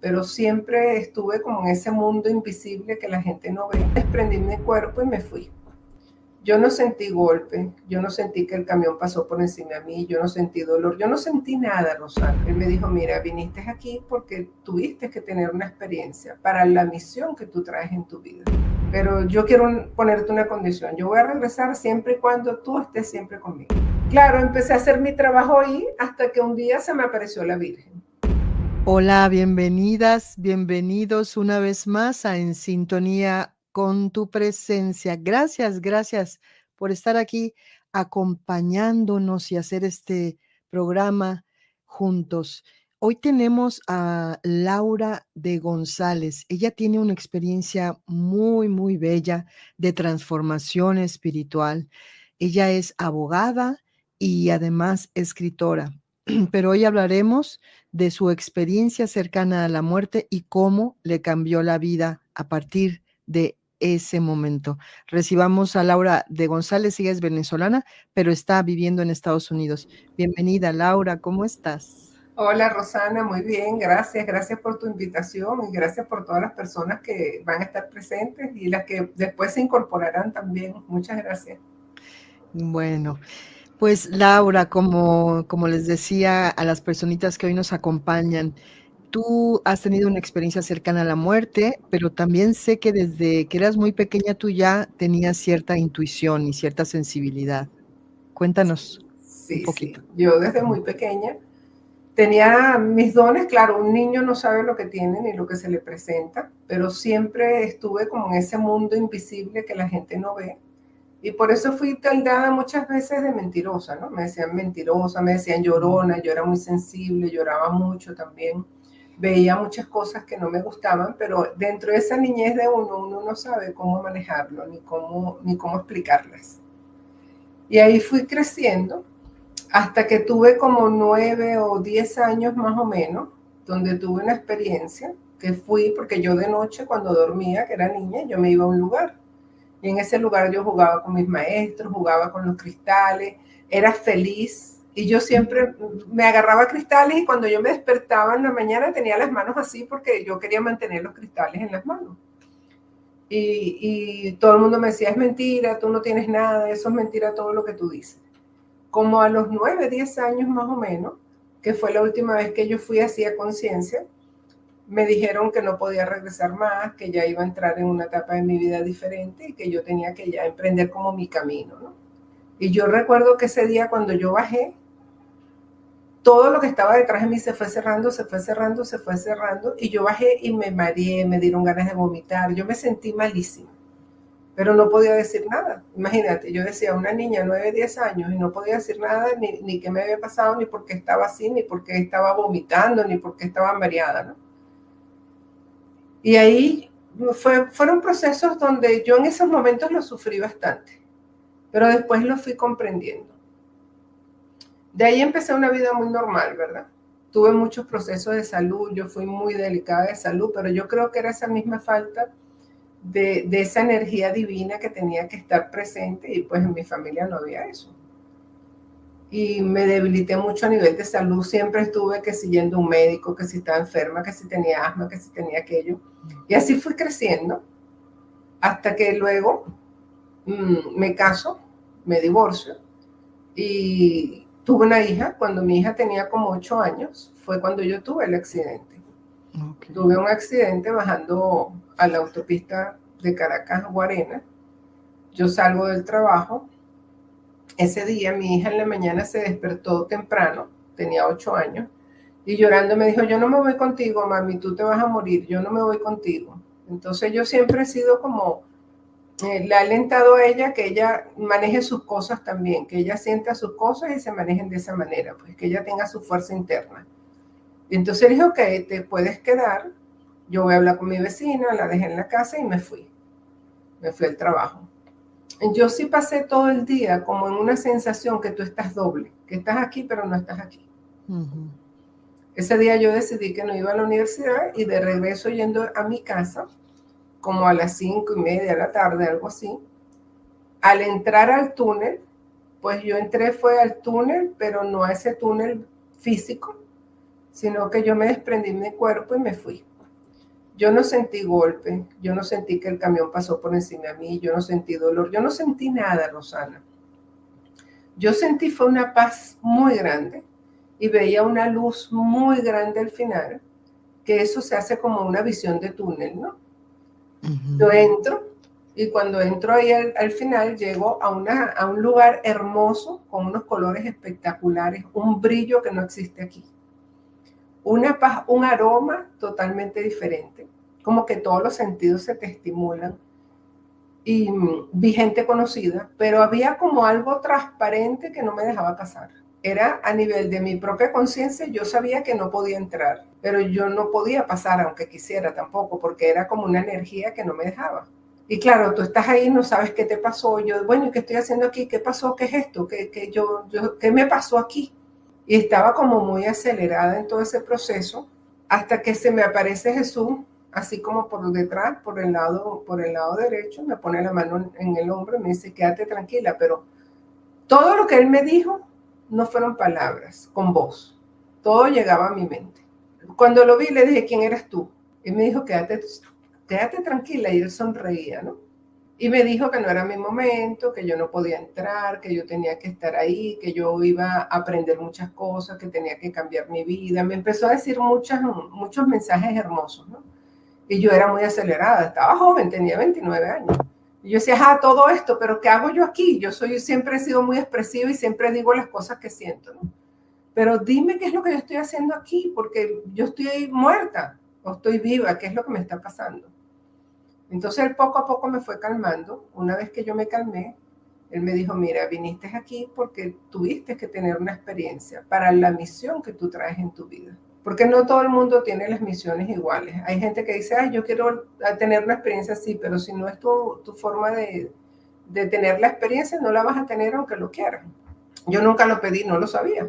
pero siempre estuve como en ese mundo invisible que la gente no ve. Desprendí mi cuerpo y me fui. Yo no sentí golpe, yo no sentí que el camión pasó por encima de mí, yo no sentí dolor, yo no sentí nada, Rosana. Él me dijo, mira, viniste aquí porque tuviste que tener una experiencia para la misión que tú traes en tu vida. Pero yo quiero ponerte una condición, yo voy a regresar siempre y cuando tú estés siempre conmigo. Claro, empecé a hacer mi trabajo ahí hasta que un día se me apareció la Virgen. Hola, bienvenidas, bienvenidos una vez más a En Sintonía con tu presencia. Gracias por estar aquí acompañándonos y hacer este programa juntos. Hoy tenemos a Laura de González. Ella tiene una experiencia muy bella de transformación espiritual. Ella es abogada y además escritora. Pero hoy hablaremos de su experiencia cercana a la muerte y cómo le cambió la vida a partir de ese momento. Recibamos a Laura de González. Ella es venezolana, pero está viviendo en Estados Unidos. Bienvenida, Laura, ¿cómo estás? Hola Rosana, muy bien, gracias por tu invitación y gracias por todas las personas que van a estar presentes y las que después se incorporarán también. Muchas gracias. Bueno, pues Laura, como les decía a las personitas que hoy nos acompañan, tú has tenido una experiencia cercana a la muerte, pero también sé que desde que eras muy pequeña tú ya tenías cierta intuición y cierta sensibilidad. Cuéntanos un Sí, poquito. yo desde muy pequeña tenía mis dones, claro, un niño no sabe lo que tiene ni lo que se le presenta, pero siempre estuve como en ese mundo invisible que la gente no ve. Y por eso fui tildada muchas veces de mentirosa, ¿no? Me decían mentirosa, me decían llorona, yo era muy sensible, lloraba mucho también. Veía muchas cosas que no me gustaban, pero dentro de esa niñez de uno no sabe cómo manejarlo, ni cómo explicarlas. Y ahí fui creciendo hasta que tuve como 9 o 10 años más o menos, donde tuve una experiencia que fui, porque yo de noche cuando dormía, que era niña, yo me iba a un lugar y en ese lugar yo jugaba con mis maestros, jugaba con los cristales, era feliz. Y yo siempre me agarraba cristales y cuando yo me despertaba en la mañana tenía las manos así porque yo quería mantener los cristales en las manos. Y todo el mundo me decía, es mentira, tú no tienes nada, eso es mentira todo lo que tú dices. Como a los 9, 10 años más o menos, que fue la última vez que yo fui así a conciencia, me dijeron que no podía regresar más, que ya iba a entrar en una etapa de mi vida diferente y que yo tenía que ya emprender como mi camino, ¿no? Y yo recuerdo que ese día cuando yo bajé, todo lo que estaba detrás de mí se fue cerrando, se fue cerrando, se fue cerrando, y yo bajé y me mareé, me dieron ganas de vomitar, yo me sentí malísima, pero no podía decir nada. Imagínate, yo decía una niña 9, 10 años y no podía decir nada, ni qué me había pasado, ni por qué estaba así, ni por qué estaba vomitando, ni por qué estaba mareada, ¿no? Y ahí fueron procesos donde yo en esos momentos lo sufrí bastante, pero después lo fui comprendiendo. De ahí empecé una vida muy normal, ¿verdad? Tuve muchos procesos de salud, yo fui muy delicada de salud, pero yo creo que era esa misma falta de esa energía divina que tenía que estar presente y pues en mi familia no había eso. Y me debilité mucho a nivel de salud, siempre estuve que siguiendo un médico, que si estaba enferma, que si tenía asma, que si tenía aquello. Y así fui creciendo hasta que luego me caso, me divorcio y tuve una hija. Cuando mi hija tenía como 8 años, fue cuando yo tuve el accidente. Okay. Tuve un accidente bajando a la autopista de Caracas a Guarena. Yo salgo del trabajo. Ese día mi hija en la mañana se despertó temprano, tenía 8 años, y llorando me dijo, yo no me voy contigo, mami, tú te vas a morir, yo no me voy contigo. Entonces yo siempre he sido como le ha alentado a ella que ella maneje sus cosas también, que ella sienta sus cosas y se manejen de esa manera, pues que ella tenga su fuerza interna. Y entonces le dije, ok, te puedes quedar, yo voy a hablar con mi vecina, la dejé en la casa y me fui al trabajo. Yo sí pasé todo el día como en una sensación que tú estás doble, que estás aquí pero no estás aquí. Ese día yo decidí que no iba a la universidad y de regreso yendo a mi casa, como a las 5:30 de la tarde, algo así, al entrar al túnel, pues yo entré fue al túnel, pero no a ese túnel físico, sino que yo me desprendí de mi cuerpo y me fui. Yo no sentí golpe, yo no sentí que el camión pasó por encima de mí, yo no sentí dolor, yo no sentí nada, Rosana. Yo sentí fue una paz muy grande y veía una luz muy grande al final, que eso se hace como una visión de túnel, ¿no? Yo entro y cuando entro ahí al final llego a un lugar hermoso con unos colores espectaculares, un brillo que no existe aquí. Una paz, un aroma totalmente diferente, como que todos los sentidos se te estimulan. Y vi gente conocida, pero había como algo transparente que no me dejaba pasar. Era a nivel de mi propia conciencia, yo sabía que no podía entrar, pero yo no podía pasar aunque quisiera tampoco, porque era como una energía que no me dejaba. Y claro, tú estás ahí, no sabes qué te pasó. Yo, bueno, ¿qué estoy haciendo aquí? ¿Qué pasó? ¿Qué es esto? ¿Qué me pasó aquí? Y estaba como muy acelerada en todo ese proceso hasta que se me aparece Jesús, así como por detrás, por el lado derecho, me pone la mano en el hombro y me dice, quédate tranquila, pero todo lo que él me dijo no fueron palabras, con voz, todo llegaba a mi mente. Cuando lo vi le dije, ¿quién eres tú? Y me dijo, quédate tranquila, y él sonreía, ¿no? Y me dijo que no era mi momento, que yo no podía entrar, que yo tenía que estar ahí, que yo iba a aprender muchas cosas, que tenía que cambiar mi vida. Me empezó a decir muchos mensajes hermosos, ¿no? Y yo era muy acelerada, estaba joven, tenía 29 años. Y yo decía, todo esto, pero ¿qué hago yo aquí? Siempre he sido muy expresiva y siempre digo las cosas que siento, ¿no? Pero dime qué es lo que yo estoy haciendo aquí, porque yo estoy muerta o estoy viva, ¿qué es lo que me está pasando? Entonces él poco a poco me fue calmando. Una vez que yo me calmé, él me dijo, mira, viniste aquí porque tuviste que tener una experiencia para la misión que tú traes en tu vida. Porque no todo el mundo tiene las misiones iguales. Hay gente que dice, yo quiero tener una experiencia así, pero si no es tu forma de tener la experiencia, no la vas a tener aunque lo quieras. Yo nunca lo pedí, no lo sabía.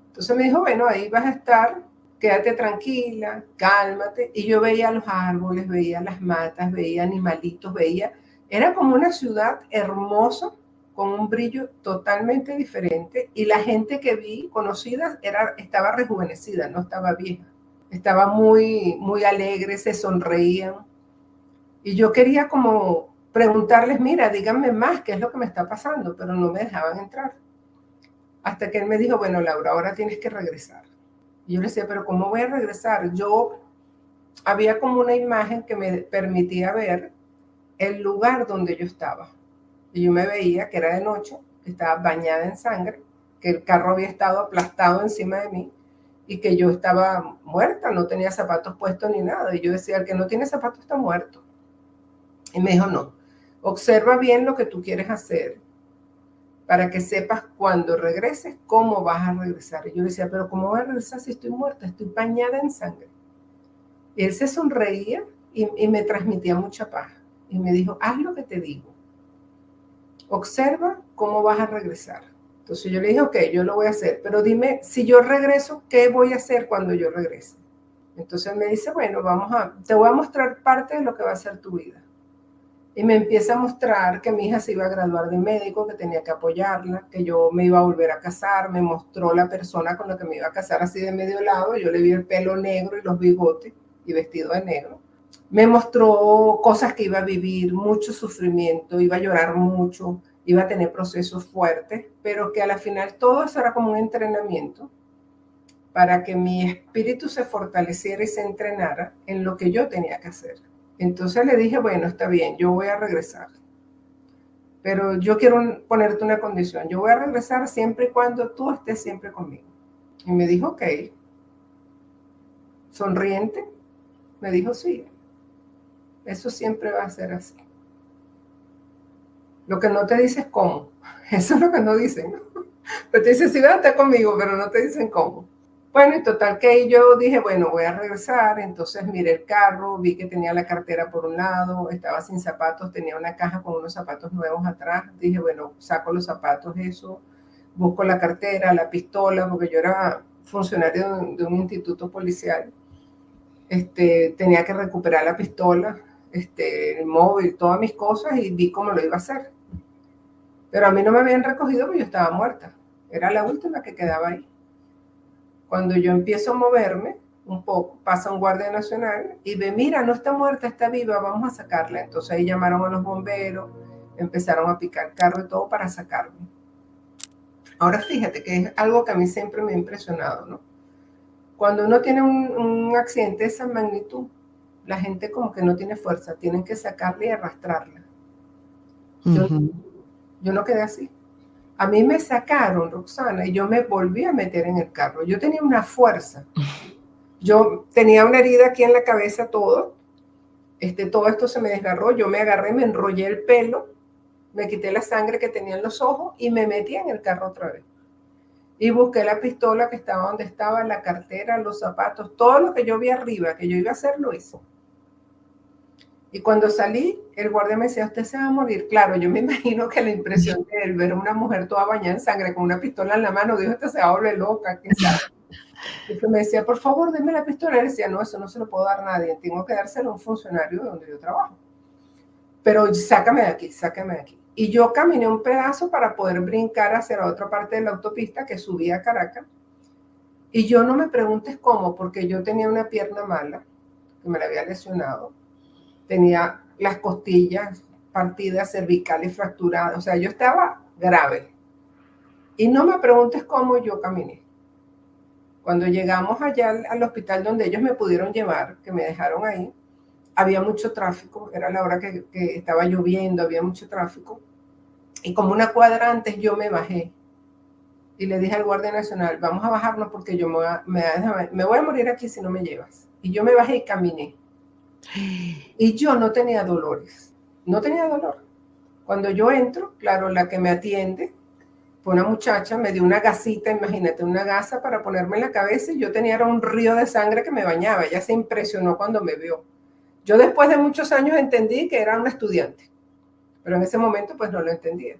Entonces me dijo, bueno, ahí vas a estar, quédate tranquila, cálmate. Y yo veía los árboles, veía las matas, veía animalitos, era como una ciudad hermosa, con un brillo totalmente diferente. Y la gente que vi, conocida, estaba rejuvenecida, no estaba vieja. Estaba muy, muy alegre, se sonreían. Y yo quería como preguntarles, mira, díganme más, qué es lo que me está pasando, pero no me dejaban entrar. Hasta que él me dijo, bueno, Laura, ahora tienes que regresar. Y yo le decía, pero ¿cómo voy a regresar? Yo había como una imagen que me permitía ver el lugar donde yo estaba. Y yo me veía que era de noche, que estaba bañada en sangre, que el carro había estado aplastado encima de mí y que yo estaba muerta, no tenía zapatos puestos ni nada. Y yo decía, el que no tiene zapatos está muerto. Y me dijo, no, observa bien lo que tú quieres hacer para que sepas cuando regreses cómo vas a regresar. Y yo le decía, pero ¿cómo voy a regresar si estoy muerta? Estoy bañada en sangre. Y él se sonreía y me transmitía mucha paz. Y me dijo, haz lo que te digo. Observa cómo vas a regresar. Entonces yo le dije, ok, yo lo voy a hacer, pero dime, si yo regreso, ¿qué voy a hacer cuando yo regrese? Entonces me dice, bueno, te voy a mostrar parte de lo que va a ser tu vida. Y me empieza a mostrar que mi hija se iba a graduar de médico, que tenía que apoyarla, que yo me iba a volver a casar. Me mostró la persona con la que me iba a casar así de medio lado. Yo le vi el pelo negro y los bigotes y vestido de negro. Me mostró cosas que iba a vivir, mucho sufrimiento, iba a llorar mucho, iba a tener procesos fuertes, pero que a la final todo eso era como un entrenamiento para que mi espíritu se fortaleciera y se entrenara en lo que yo tenía que hacer. Entonces le dije, bueno, está bien, yo voy a regresar, pero yo quiero ponerte una condición. Yo voy a regresar siempre y cuando tú estés siempre conmigo. Y me dijo, ok. Sonriente, me dijo, sí, eso siempre va a ser así. Lo que no te dice es cómo. Eso es lo que no dicen, ¿no? Pero te dicen, sí, vas a estar conmigo, pero no te dicen cómo. Bueno, y total que yo dije, bueno, voy a regresar. Entonces miré el carro, vi que tenía la cartera por un lado, estaba sin zapatos, tenía una caja con unos zapatos nuevos atrás. Dije, bueno, saco los zapatos, eso, busco la cartera, la pistola, porque yo era funcionario de un instituto policial. Tenía que recuperar la pistola, el móvil, todas mis cosas, y vi cómo lo iba a hacer. Pero a mí no me habían recogido porque yo estaba muerta. Era la última que quedaba ahí. Cuando yo empiezo a moverme, un poco, pasa un guardia nacional y ve, mira, no está muerta, está viva, vamos a sacarla. Entonces ahí llamaron a los bomberos, empezaron a picar carro y todo para sacarme. Ahora fíjate que es algo que a mí siempre me ha impresionado, ¿no? Cuando uno tiene un accidente de esa magnitud, la gente como que no tiene fuerza, tienen que sacarla y arrastrarla. Yo no quedé así. A mí me sacaron, Roxana, y yo me volví a meter en el carro. Yo tenía una fuerza. Yo tenía una herida aquí en la cabeza, todo esto se me desgarró. Yo me agarré, me enrollé el pelo, me quité la sangre que tenía en los ojos y me metí en el carro otra vez. Y busqué la pistola que estaba donde estaba, la cartera, los zapatos, todo lo que yo vi arriba, que yo iba a hacer, lo hice. Y cuando salí, el guardia me decía, usted se va a morir. Claro, yo me imagino que la impresión de él ver a una mujer toda bañada en sangre con una pistola en la mano, dijo, esta se va a volver loca, quién sabe. Y que me decía, por favor, denme la pistola. Y decía, no, eso no se lo puedo dar a nadie, tengo que dárselo a un funcionario de donde yo trabajo. Pero sácame de aquí, sácame de aquí. Y yo caminé un pedazo para poder brincar hacia la otra parte de la autopista que subía a Caracas. Y yo no me preguntes cómo, porque yo tenía una pierna mala, que me la había lesionado. Tenía las costillas partidas, cervicales fracturadas. O sea, yo estaba grave. Y no me preguntes cómo yo caminé. Cuando llegamos allá al hospital donde ellos me pudieron llevar, que me dejaron ahí, había mucho tráfico, era la hora que estaba lloviendo, había mucho tráfico. Y como una cuadra antes yo me bajé y le dije al guardia nacional, vamos a bajarnos porque yo me voy a morir aquí si no me llevas. Y yo me bajé y caminé. Y yo no tenía dolores, no tenía dolor. Cuando yo entro, claro, la que me atiende fue una muchacha, me dio una gasita, imagínate, una gasa para ponerme en la cabeza y yo tenía un río de sangre que me bañaba. Ella se impresionó cuando me vio. Yo después de muchos años entendí que era una estudiante, pero en ese momento pues no lo entendía.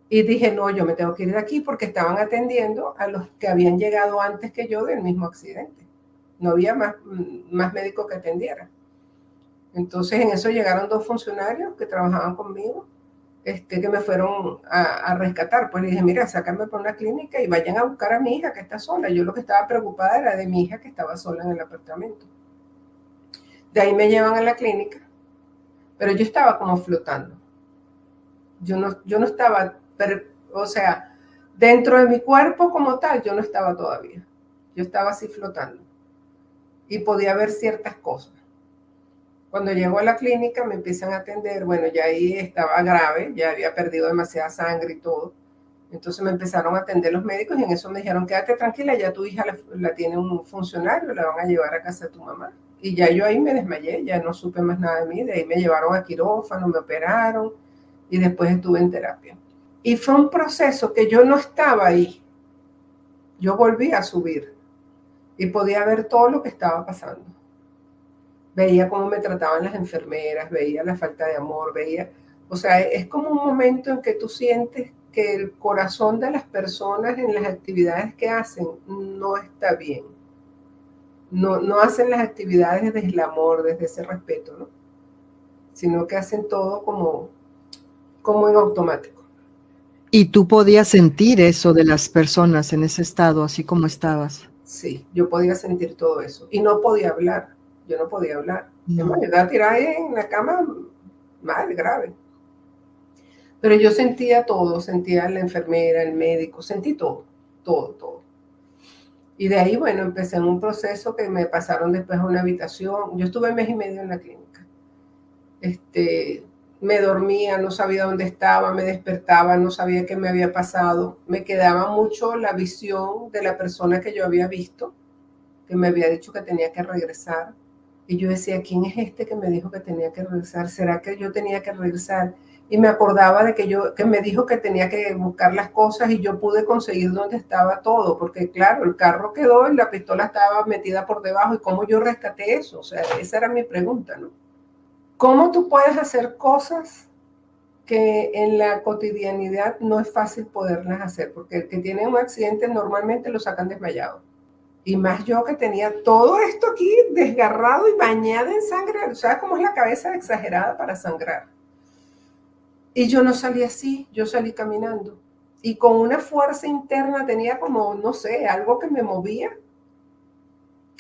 Y dije, no, yo me tengo que ir de aquí porque estaban atendiendo a los que habían llegado antes que yo del mismo accidente. No había más médicos que atendieran. Entonces en eso llegaron dos funcionarios que trabajaban conmigo, que me fueron a rescatar. Pues le dije, mira, sácame para una clínica y vayan a buscar a mi hija que está sola. Yo lo que estaba preocupada era de mi hija que estaba sola en el apartamento. De ahí me llevan a la clínica, pero yo estaba como flotando. Yo no estaba, o sea, dentro de mi cuerpo como tal, yo no estaba todavía. Yo estaba así flotando y podía ver ciertas cosas. Cuando llego a la clínica me empiezan a atender, bueno, ya ahí estaba grave, ya había perdido demasiada sangre y todo. Entonces me empezaron a atender los médicos y en eso me dijeron, quédate tranquila, ya tu hija la tiene un funcionario, la van a llevar a casa de tu mamá. Y ya yo ahí me desmayé, ya no supe más nada de mí, de ahí me llevaron a quirófano, me operaron y después estuve en terapia. Y fue un proceso que yo no estaba ahí. Yo volví a subir y podía ver todo lo que estaba pasando. Veía cómo me trataban las enfermeras, veía la falta de amor, o sea, es como un momento en que tú sientes que el corazón de las personas en las actividades que hacen no está bien. No hacen las actividades desde el amor, desde ese respeto, ¿no? Sino que hacen todo como en automático. Y tú podías sentir eso de las personas en ese estado, así como estabas. Sí, yo podía sentir todo eso. Y no podía hablar. Yo no podía hablar. No. Me estaba tirada ahí en la cama mal, grave. Pero yo sentía todo, sentía a la enfermera, el médico, sentí todo, todo, todo. Y de ahí, bueno, empecé en un proceso que me pasaron después a una habitación. Yo estuve 1 mes y medio en la clínica. Me dormía, no sabía dónde estaba, me despertaba, no sabía qué me había pasado. Me quedaba mucho la visión de la persona que yo había visto, que me había dicho que tenía que regresar. Y yo decía, ¿quién es este que me dijo que tenía que regresar? ¿Será que yo tenía que regresar? Y me acordaba de que me dijo que tenía que buscar las cosas y yo pude conseguir dónde estaba todo, porque claro, el carro quedó y la pistola estaba metida por debajo. ¿Y cómo yo rescaté eso? O sea, esa era mi pregunta, ¿no? ¿Cómo tú puedes hacer cosas que en la cotidianidad no es fácil poderlas hacer? Porque el que tiene un accidente normalmente lo sacan desmayado. Y más yo que tenía todo esto aquí desgarrado y bañada en sangre. ¿Sabes cómo es la cabeza exagerada para sangrar? Y yo no salí así, yo salí caminando. Y con una fuerza interna tenía como, no sé, algo que me movía,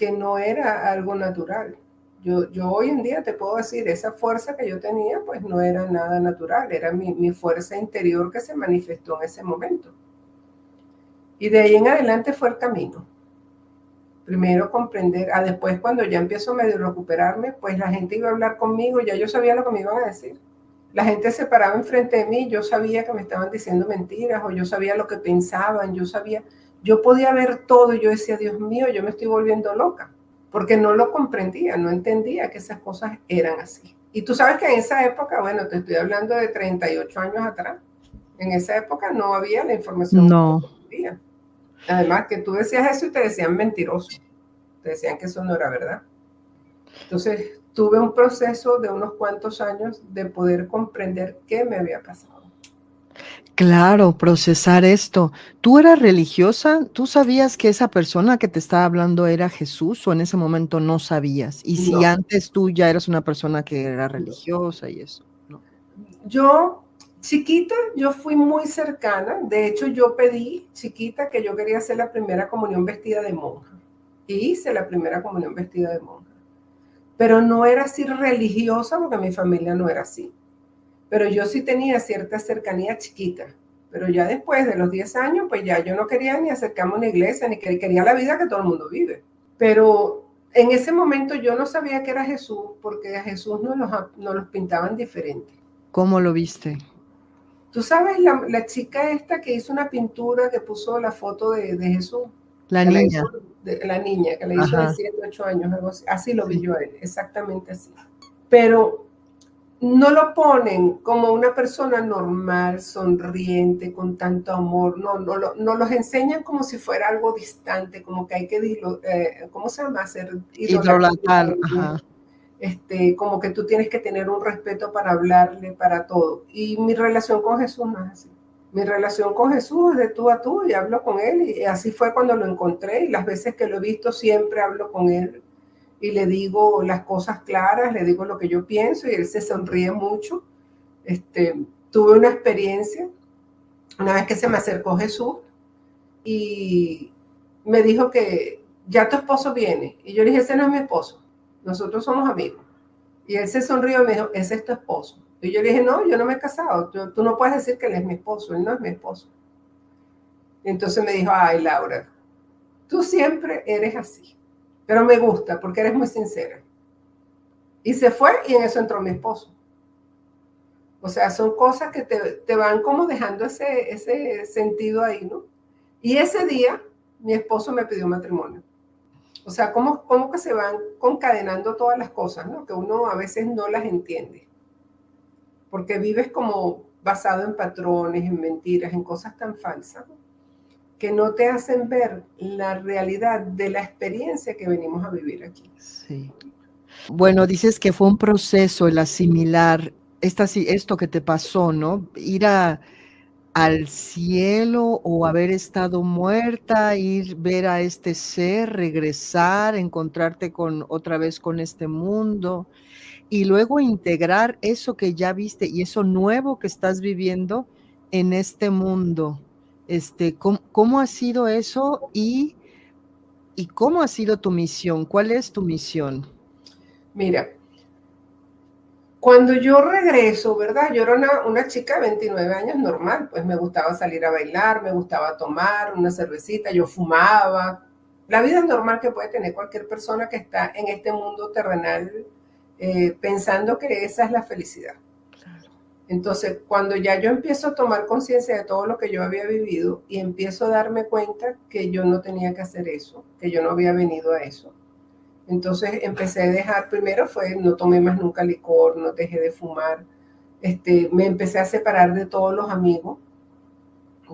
que no era algo natural. Yo hoy en día te puedo decir, esa fuerza que yo tenía, pues no era nada natural, era mi fuerza interior que se manifestó en ese momento. Y de ahí en adelante fue el camino. Primero comprender, después cuando ya empiezo a medio recuperarme, pues la gente iba a hablar conmigo, ya yo sabía lo que me iban a decir. La gente se paraba enfrente de mí, yo sabía que me estaban diciendo mentiras, o yo sabía lo que pensaban, yo podía ver todo, y yo decía, Dios mío, yo me estoy volviendo loca, porque no lo comprendía, no entendía que esas cosas eran así. Y tú sabes que en esa época, bueno, te estoy hablando de 38 años atrás, en esa época no había la información No. que había. Además que tú decías eso y te decían mentiroso, te decían que eso no era verdad. Entonces tuve un proceso de unos cuantos años de poder comprender qué me había pasado. Claro, procesar esto. ¿Tú eras religiosa? ¿Tú sabías que esa persona que te estaba hablando era Jesús o en ese momento no sabías? Y si No, antes tú ya eras una persona que era religiosa y eso, ¿no? yo chiquita, yo fui muy cercana. De hecho, yo pedí chiquita que yo quería hacer la primera comunión vestida de monja. Y hice la primera comunión vestida de monja. Pero no era así religiosa porque mi familia no era así. Pero yo sí tenía cierta cercanía chiquita. Pero ya después de los 10 años, pues ya yo no quería ni acercarme a una iglesia, ni quería la vida que todo el mundo vive. Pero en ese momento yo no sabía que era Jesús, porque a Jesús nos los pintaban diferente. ¿Cómo lo viste? Tú sabes, la chica esta que hizo una pintura que puso la foto de Jesús, La que la niña. hizo la niña, que la hizo de Ajá, 7, 8 años, algo así. Así lo vi sí. yo a él, exactamente así. Pero no lo ponen como una persona normal, sonriente, con tanto amor, no los enseñan como si fuera algo distante, como que hay que, ¿cómo se llama? Hacer Hidrolatal, ajá. como que tú tienes que tener un respeto para hablarle, para todo. Y mi relación con Jesús no es así. Mi relación con Jesús es de tú a tú y hablo con él, y así fue cuando lo encontré, y las veces que lo he visto siempre hablo con él y le digo las cosas claras, le digo lo que yo pienso y él se sonríe mucho. Tuve una experiencia una vez que se me acercó Jesús y me dijo que ya tu esposo viene. Y yo le dije, ese no es mi esposo, nosotros somos amigos. Y él se sonrió y me dijo, ese es tu esposo. Y yo le dije, no, yo no me he casado, tú no puedes decir que él es mi esposo, él no es mi esposo. Y entonces me dijo, ay, Laura, tú siempre eres así, pero me gusta porque eres muy sincera. Y se fue y en eso entró mi esposo. O sea, son cosas que te van como dejando ese sentido ahí, ¿no? Y ese día mi esposo me pidió matrimonio. O sea, cómo que se van concadenando todas las cosas, ¿no? Que uno a veces no las entiende. Porque vives como basado en patrones, en mentiras, en cosas tan falsas, ¿no? Que no te hacen ver la realidad de la experiencia que venimos a vivir aquí. Sí. Bueno, dices que fue un proceso el asimilar esto que te pasó, ¿no? Ir al cielo o haber estado muerta, ir, ver a este ser, regresar, encontrarte con otra vez con este mundo y luego integrar eso que ya viste y eso nuevo que estás viviendo en este mundo. ¿Cómo ha sido eso y cómo ha sido tu misión? ¿Cuál es tu misión? Mira, cuando yo regreso, ¿verdad? Yo era una chica de 29 años normal, pues me gustaba salir a bailar, me gustaba tomar una cervecita, yo fumaba. La vida normal que puede tener cualquier persona que está en este mundo terrenal pensando que esa es la felicidad. Claro. Entonces, cuando ya yo empiezo a tomar conciencia de todo lo que yo había vivido y empiezo a darme cuenta que yo no tenía que hacer eso, que yo no había venido a eso, entonces empecé a dejar, primero fue, no tomé más nunca licor, no dejé de fumar, me empecé a separar de todos los amigos.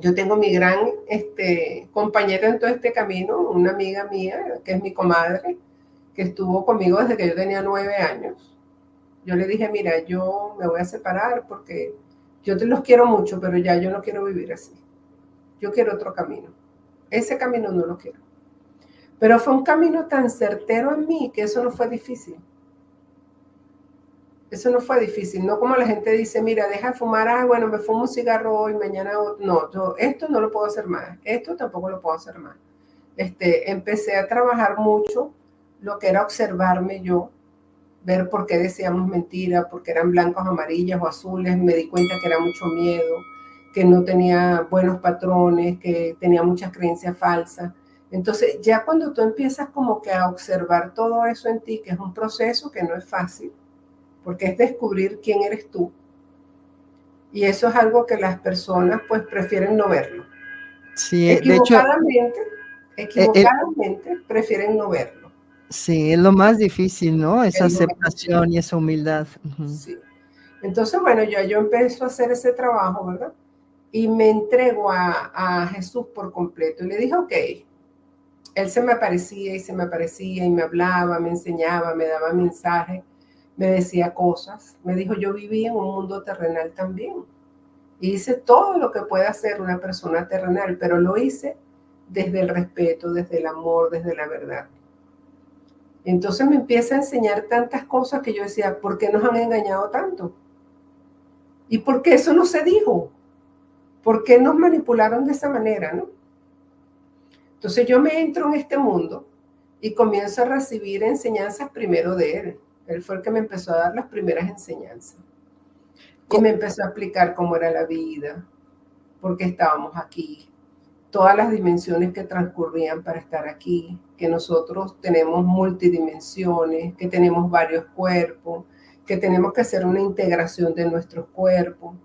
Yo tengo mi gran compañera en todo este camino, una amiga mía, que es mi comadre, que estuvo conmigo desde que yo tenía 9 años. Yo le dije, mira, yo me voy a separar porque yo te los quiero mucho, pero ya yo no quiero vivir así. Yo quiero otro camino. Ese camino no lo quiero. Pero fue un camino tan certero en mí que eso no fue difícil. Eso no fue difícil, no como la gente dice, mira, deja de fumar, bueno, me fumo un cigarro hoy, mañana otro. No, yo esto no lo puedo hacer más, esto tampoco lo puedo hacer más. Empecé a trabajar mucho lo que era observarme yo, ver por qué decíamos mentira, porque eran blancos, amarillas o azules. Me di cuenta que era mucho miedo, que no tenía buenos patrones, que tenía muchas creencias falsas. Entonces, ya cuando tú empiezas como que a observar todo eso en ti, que es un proceso que no es fácil, porque es descubrir quién eres tú, y eso es algo que las personas pues prefieren no verlo. Sí, de hecho, Equivocadamente, el equivocadamente prefieren no verlo. sí, es lo más difícil, ¿no? Esa Es lo más difícil. aceptación y esa humildad. Ujú. Sí. Entonces, bueno, yo empiezo a hacer ese trabajo, ¿verdad? Y me entrego a Jesús por completo. Y le dije, ok, él se me aparecía y se me aparecía y me hablaba, me enseñaba, me daba mensajes, me decía cosas. Me dijo, yo viví en un mundo terrenal también. Y hice todo lo que puede hacer una persona terrenal, pero lo hice desde el respeto, desde el amor, desde la verdad. Entonces me empieza a enseñar tantas cosas que yo decía, ¿por qué nos han engañado tanto? ¿Y por qué eso no se dijo? ¿Por qué nos manipularon de esa manera, no? Entonces yo me entro en este mundo y comienzo a recibir enseñanzas primero de él. Él fue el que me empezó a dar las primeras enseñanzas. Y me Co- empezó a explicar cómo era la vida, por qué estábamos aquí, todas las dimensiones que transcurrían para estar aquí, que nosotros tenemos multidimensiones, que tenemos varios cuerpos, que tenemos que hacer una integración de nuestros cuerpos.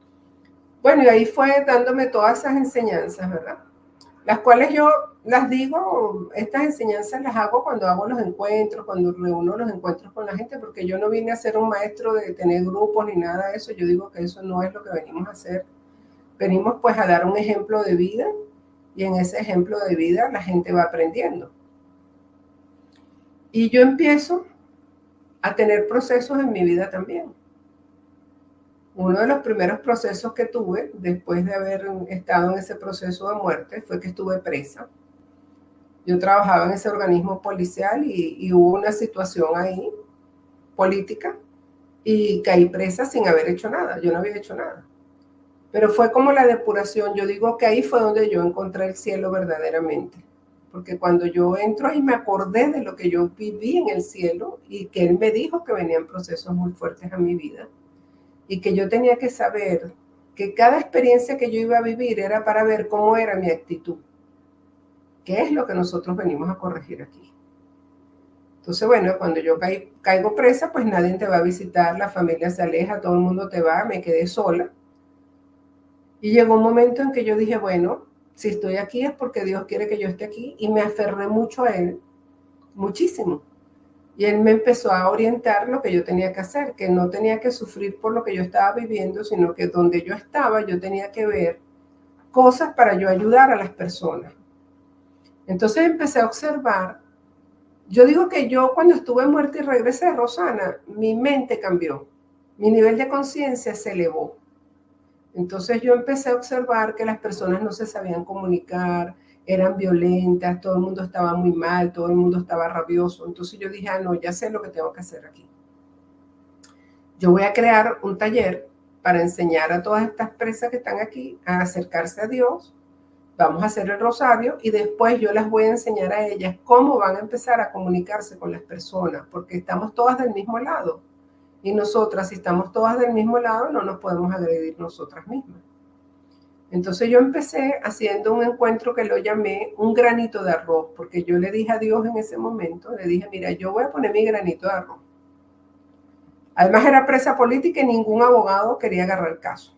Bueno, y ahí fue dándome todas esas enseñanzas, ¿verdad? Las cuales yo las digo, estas enseñanzas las hago cuando hago los encuentros, cuando reúno los encuentros con la gente, porque yo no vine a ser un maestro de tener grupos ni nada de eso. Yo digo que eso no es lo que venimos a hacer. Venimos pues a dar un ejemplo de vida, y en ese ejemplo de vida la gente va aprendiendo. Y yo empiezo a tener procesos en mi vida también. Uno de los primeros procesos que tuve después de haber estado en ese proceso de muerte fue que estuve presa. Yo trabajaba en ese organismo policial y hubo una situación ahí política y caí presa sin haber hecho nada. Yo no había hecho nada. Pero fue como la depuración. Yo digo que ahí fue donde yo encontré el cielo verdaderamente. Porque cuando yo entro ahí me acordé de lo que yo viví en el cielo y que él me dijo que venían procesos muy fuertes a mi vida y que yo tenía que saber que cada experiencia que yo iba a vivir era para ver cómo era mi actitud, que es lo que nosotros venimos a corregir aquí. Entonces, bueno, cuando yo caigo presa, pues nadie te va a visitar, la familia se aleja, todo el mundo te va, me quedé sola. Y llegó un momento en que yo dije, bueno, si estoy aquí es porque Dios quiere que yo esté aquí, y me aferré mucho a Él, muchísimo. Y Él me empezó a orientar lo que yo tenía que hacer, que no tenía que sufrir por lo que yo estaba viviendo, sino que donde yo estaba yo tenía que ver cosas para yo ayudar a las personas. Entonces empecé a observar. Yo digo que yo cuando estuve muerta y regresé, Rosana, mi mente cambió, mi nivel de conciencia se elevó. Entonces yo empecé a observar que las personas no se sabían comunicar, eran violentas, todo el mundo estaba muy mal, todo el mundo estaba rabioso. Entonces yo dije, no, ya sé lo que tengo que hacer aquí. Yo voy a crear un taller para enseñar a todas estas presas que están aquí a acercarse a Dios. Vamos a hacer el rosario y después yo las voy a enseñar a ellas cómo van a empezar a comunicarse con las personas, porque estamos todas del mismo lado. Y nosotras, si estamos todas del mismo lado, no nos podemos agredir nosotras mismas. Entonces yo empecé haciendo un encuentro que lo llamé un granito de arroz, porque yo le dije a Dios en ese momento, le dije, mira, yo voy a poner mi granito de arroz. Además era presa política y ningún abogado quería agarrar el caso.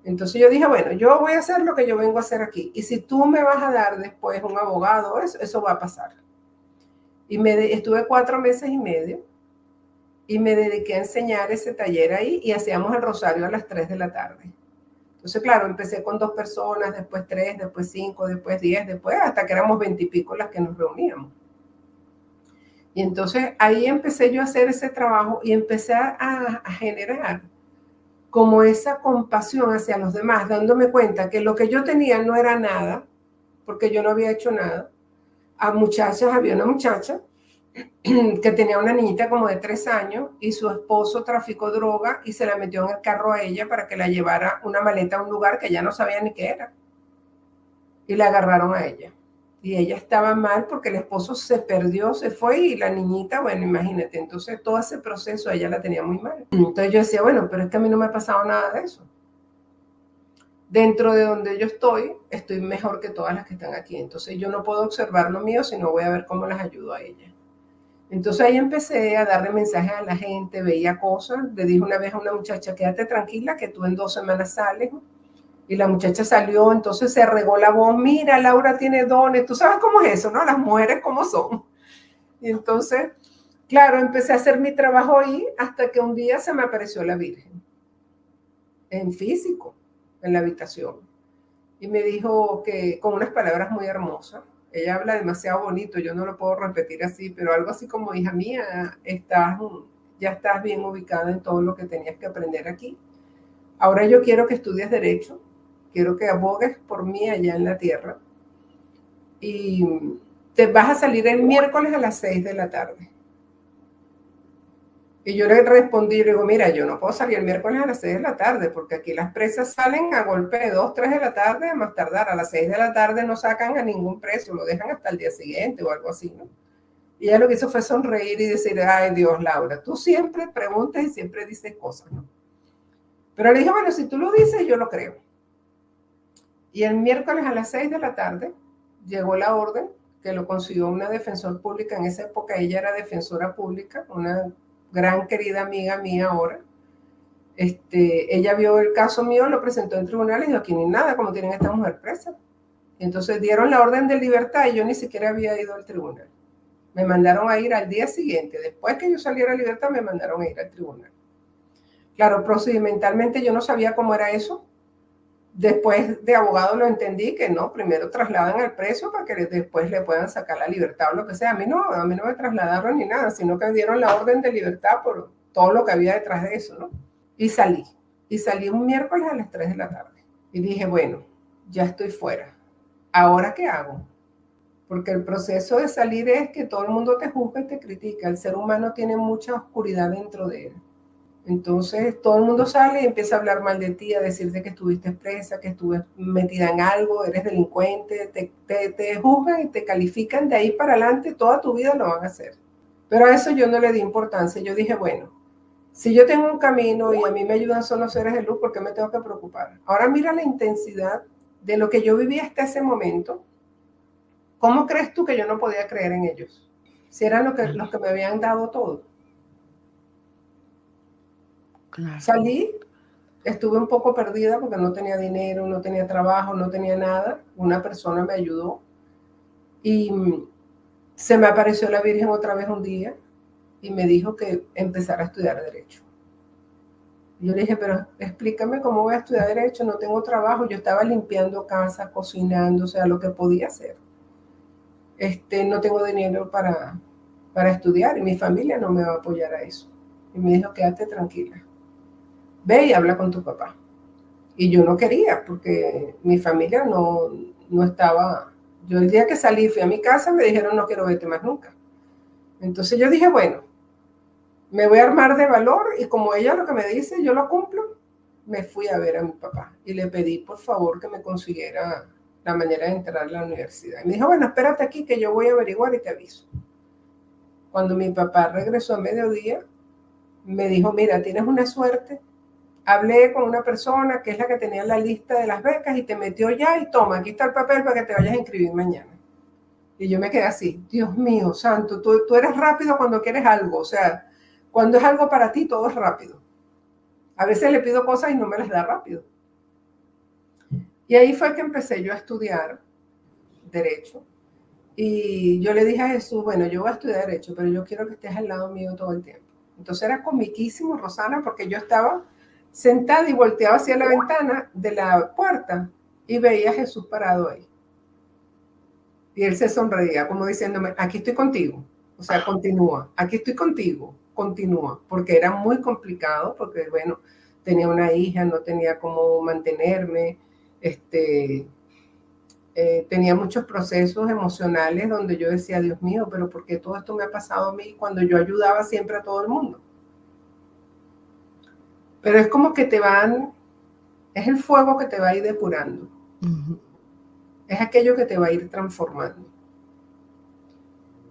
Entonces yo dije, bueno, yo voy a hacer lo que yo vengo a hacer aquí. Y si tú me vas a dar después un abogado, eso va a pasar. Y estuve 4 meses y medio y me dediqué a enseñar ese taller ahí y hacíamos el rosario a las 3 de la tarde. Entonces, claro, empecé con 2 personas, después 3, después 5, después 10, después hasta que éramos 20 y pico las que nos reuníamos. Y entonces ahí empecé yo a hacer ese trabajo y empecé a generar como esa compasión hacia los demás, dándome cuenta que lo que yo tenía no era nada, porque yo no había hecho nada. A muchachas, había una muchacha que tenía una niñita como de 3 años y su esposo traficó droga y se la metió en el carro a ella para que la llevara una maleta a un lugar que ella no sabía ni qué era. Y la agarraron a ella. Y ella estaba mal porque el esposo se perdió, se fue y la niñita, bueno, imagínate, entonces todo ese proceso ella la tenía muy mal. Entonces yo decía, bueno, pero es que a mí no me ha pasado nada de eso. Dentro de donde yo estoy mejor que todas las que están aquí. Entonces yo no puedo observar lo mío, sino voy a ver cómo las ayudo a ella. Entonces ahí empecé a darle mensajes a la gente, veía cosas. Le dije una vez a una muchacha, quédate tranquila que tú en 2 semanas sales. Y la muchacha salió, entonces se regó la voz, mira, Laura tiene dones. Tú sabes cómo es eso, ¿no? Las mujeres cómo son. Y entonces, claro, empecé a hacer mi trabajo ahí hasta que un día se me apareció la Virgen, en físico, en la habitación. Y me dijo que con unas palabras muy hermosas. Ella habla demasiado bonito, yo no lo puedo repetir así, pero algo así como, hija mía, ya estás bien ubicada en todo lo que tenías que aprender aquí. Ahora yo quiero que estudies Derecho, quiero que abogues por mí allá en la tierra. Y te vas a salir el miércoles a las 6 de la tarde. Y yo le respondí, le digo, mira, yo no puedo salir el miércoles a las 6 de la tarde, porque aquí las presas salen a golpe de 2, 3 de la tarde, a más tardar. A las 6 de la tarde no sacan a ningún preso, lo dejan hasta el día siguiente o algo así, ¿no? Y ella lo que hizo fue sonreír y decir, ay Dios, Laura, tú siempre preguntas y siempre dices cosas, ¿no? Pero le dije, bueno, si tú lo dices, yo lo creo. Y el miércoles a las 6 de la tarde llegó la orden que lo consiguió una defensora pública. En esa época ella era defensora pública, una gran querida amiga mía ahora. Ella vio el caso mío, lo presentó en tribunal y dijo, aquí ni nada, como tienen a esta mujer presa. Y entonces dieron la orden de libertad y yo ni siquiera había ido al tribunal. Me mandaron a ir al día siguiente. Después que yo saliera a libertad, me mandaron a ir al tribunal. Claro, procedimentalmente yo no sabía cómo era eso. Después de abogado lo entendí que no, primero trasladan al preso para que después le puedan sacar la libertad o lo que sea. A mí no me trasladaron ni nada, sino que dieron la orden de libertad por todo lo que había detrás de eso, ¿no? Y salí un miércoles a las 3 de la tarde. Y dije, bueno, ya estoy fuera. ¿Ahora qué hago? Porque el proceso de salir es que todo el mundo te juzga y te critica. El ser humano tiene mucha oscuridad dentro de él. Entonces todo el mundo sale y empieza a hablar mal de ti, a decirte que estuviste presa, que estuve metida en algo, eres delincuente, te juzgan y te califican. De ahí para adelante toda tu vida lo van a hacer. Pero a eso yo no le di importancia. Yo dije, bueno, si yo tengo un camino y a mí me ayudan solo los seres de luz, ¿por qué me tengo que preocupar? Ahora mira la intensidad de lo que yo viví hasta ese momento. ¿Cómo crees tú que yo no podía creer en ellos? Si eran los que me habían dado todo. Claro. Salí, estuve un poco perdida porque no tenía dinero, no tenía trabajo, no tenía nada. Una persona me ayudó y se me apareció la Virgen otra vez un día y me dijo que empezara a estudiar Derecho. Yo le dije, pero explícame cómo voy a estudiar Derecho, no tengo trabajo. Yo estaba limpiando casa, cocinando, o sea, lo que podía hacer. No tengo dinero para estudiar y mi familia no me va a apoyar a eso. Y me dijo, quédate tranquila, ve y habla con tu papá. Y yo no quería porque mi familia no estaba. Yo el día que salí, fui a mi casa, me dijeron, no quiero verte más nunca. Entonces yo dije, bueno, me voy a armar de valor y como ella lo que me dice, yo lo cumplo. Me fui a ver a mi papá y le pedí por favor que me consiguiera la manera de entrar a la universidad. Y me dijo, bueno, espérate aquí que yo voy a averiguar y te aviso. Cuando mi papá regresó a mediodía, me dijo, mira, tienes una suerte. Hablé con una persona que es la que tenía la lista de las becas y te metió ya y toma, aquí está el papel para que te vayas a inscribir mañana. Y yo me quedé así, Dios mío, santo, tú eres rápido cuando quieres algo, o sea, cuando es algo para ti, todo es rápido. A veces le pido cosas y no me las da rápido. Y ahí fue que empecé yo a estudiar Derecho. Y yo le dije a Jesús, bueno, yo voy a estudiar Derecho, pero yo quiero que estés al lado mío todo el tiempo. Entonces era comiquísimo, Rosana, porque yo estaba sentada y volteaba hacia la ventana de la puerta y veía a Jesús parado ahí. Y él se sonreía como diciéndome, aquí estoy contigo. O sea, continúa, aquí estoy contigo, continúa. Porque era muy complicado, porque bueno, tenía una hija, no tenía cómo mantenerme, tenía muchos procesos emocionales donde yo decía, Dios mío, pero ¿por qué todo esto me ha pasado a mí cuando yo ayudaba siempre a todo el mundo? Pero es como que es el fuego que te va a ir depurando. Uh-huh. es aquello que te va a ir transformando.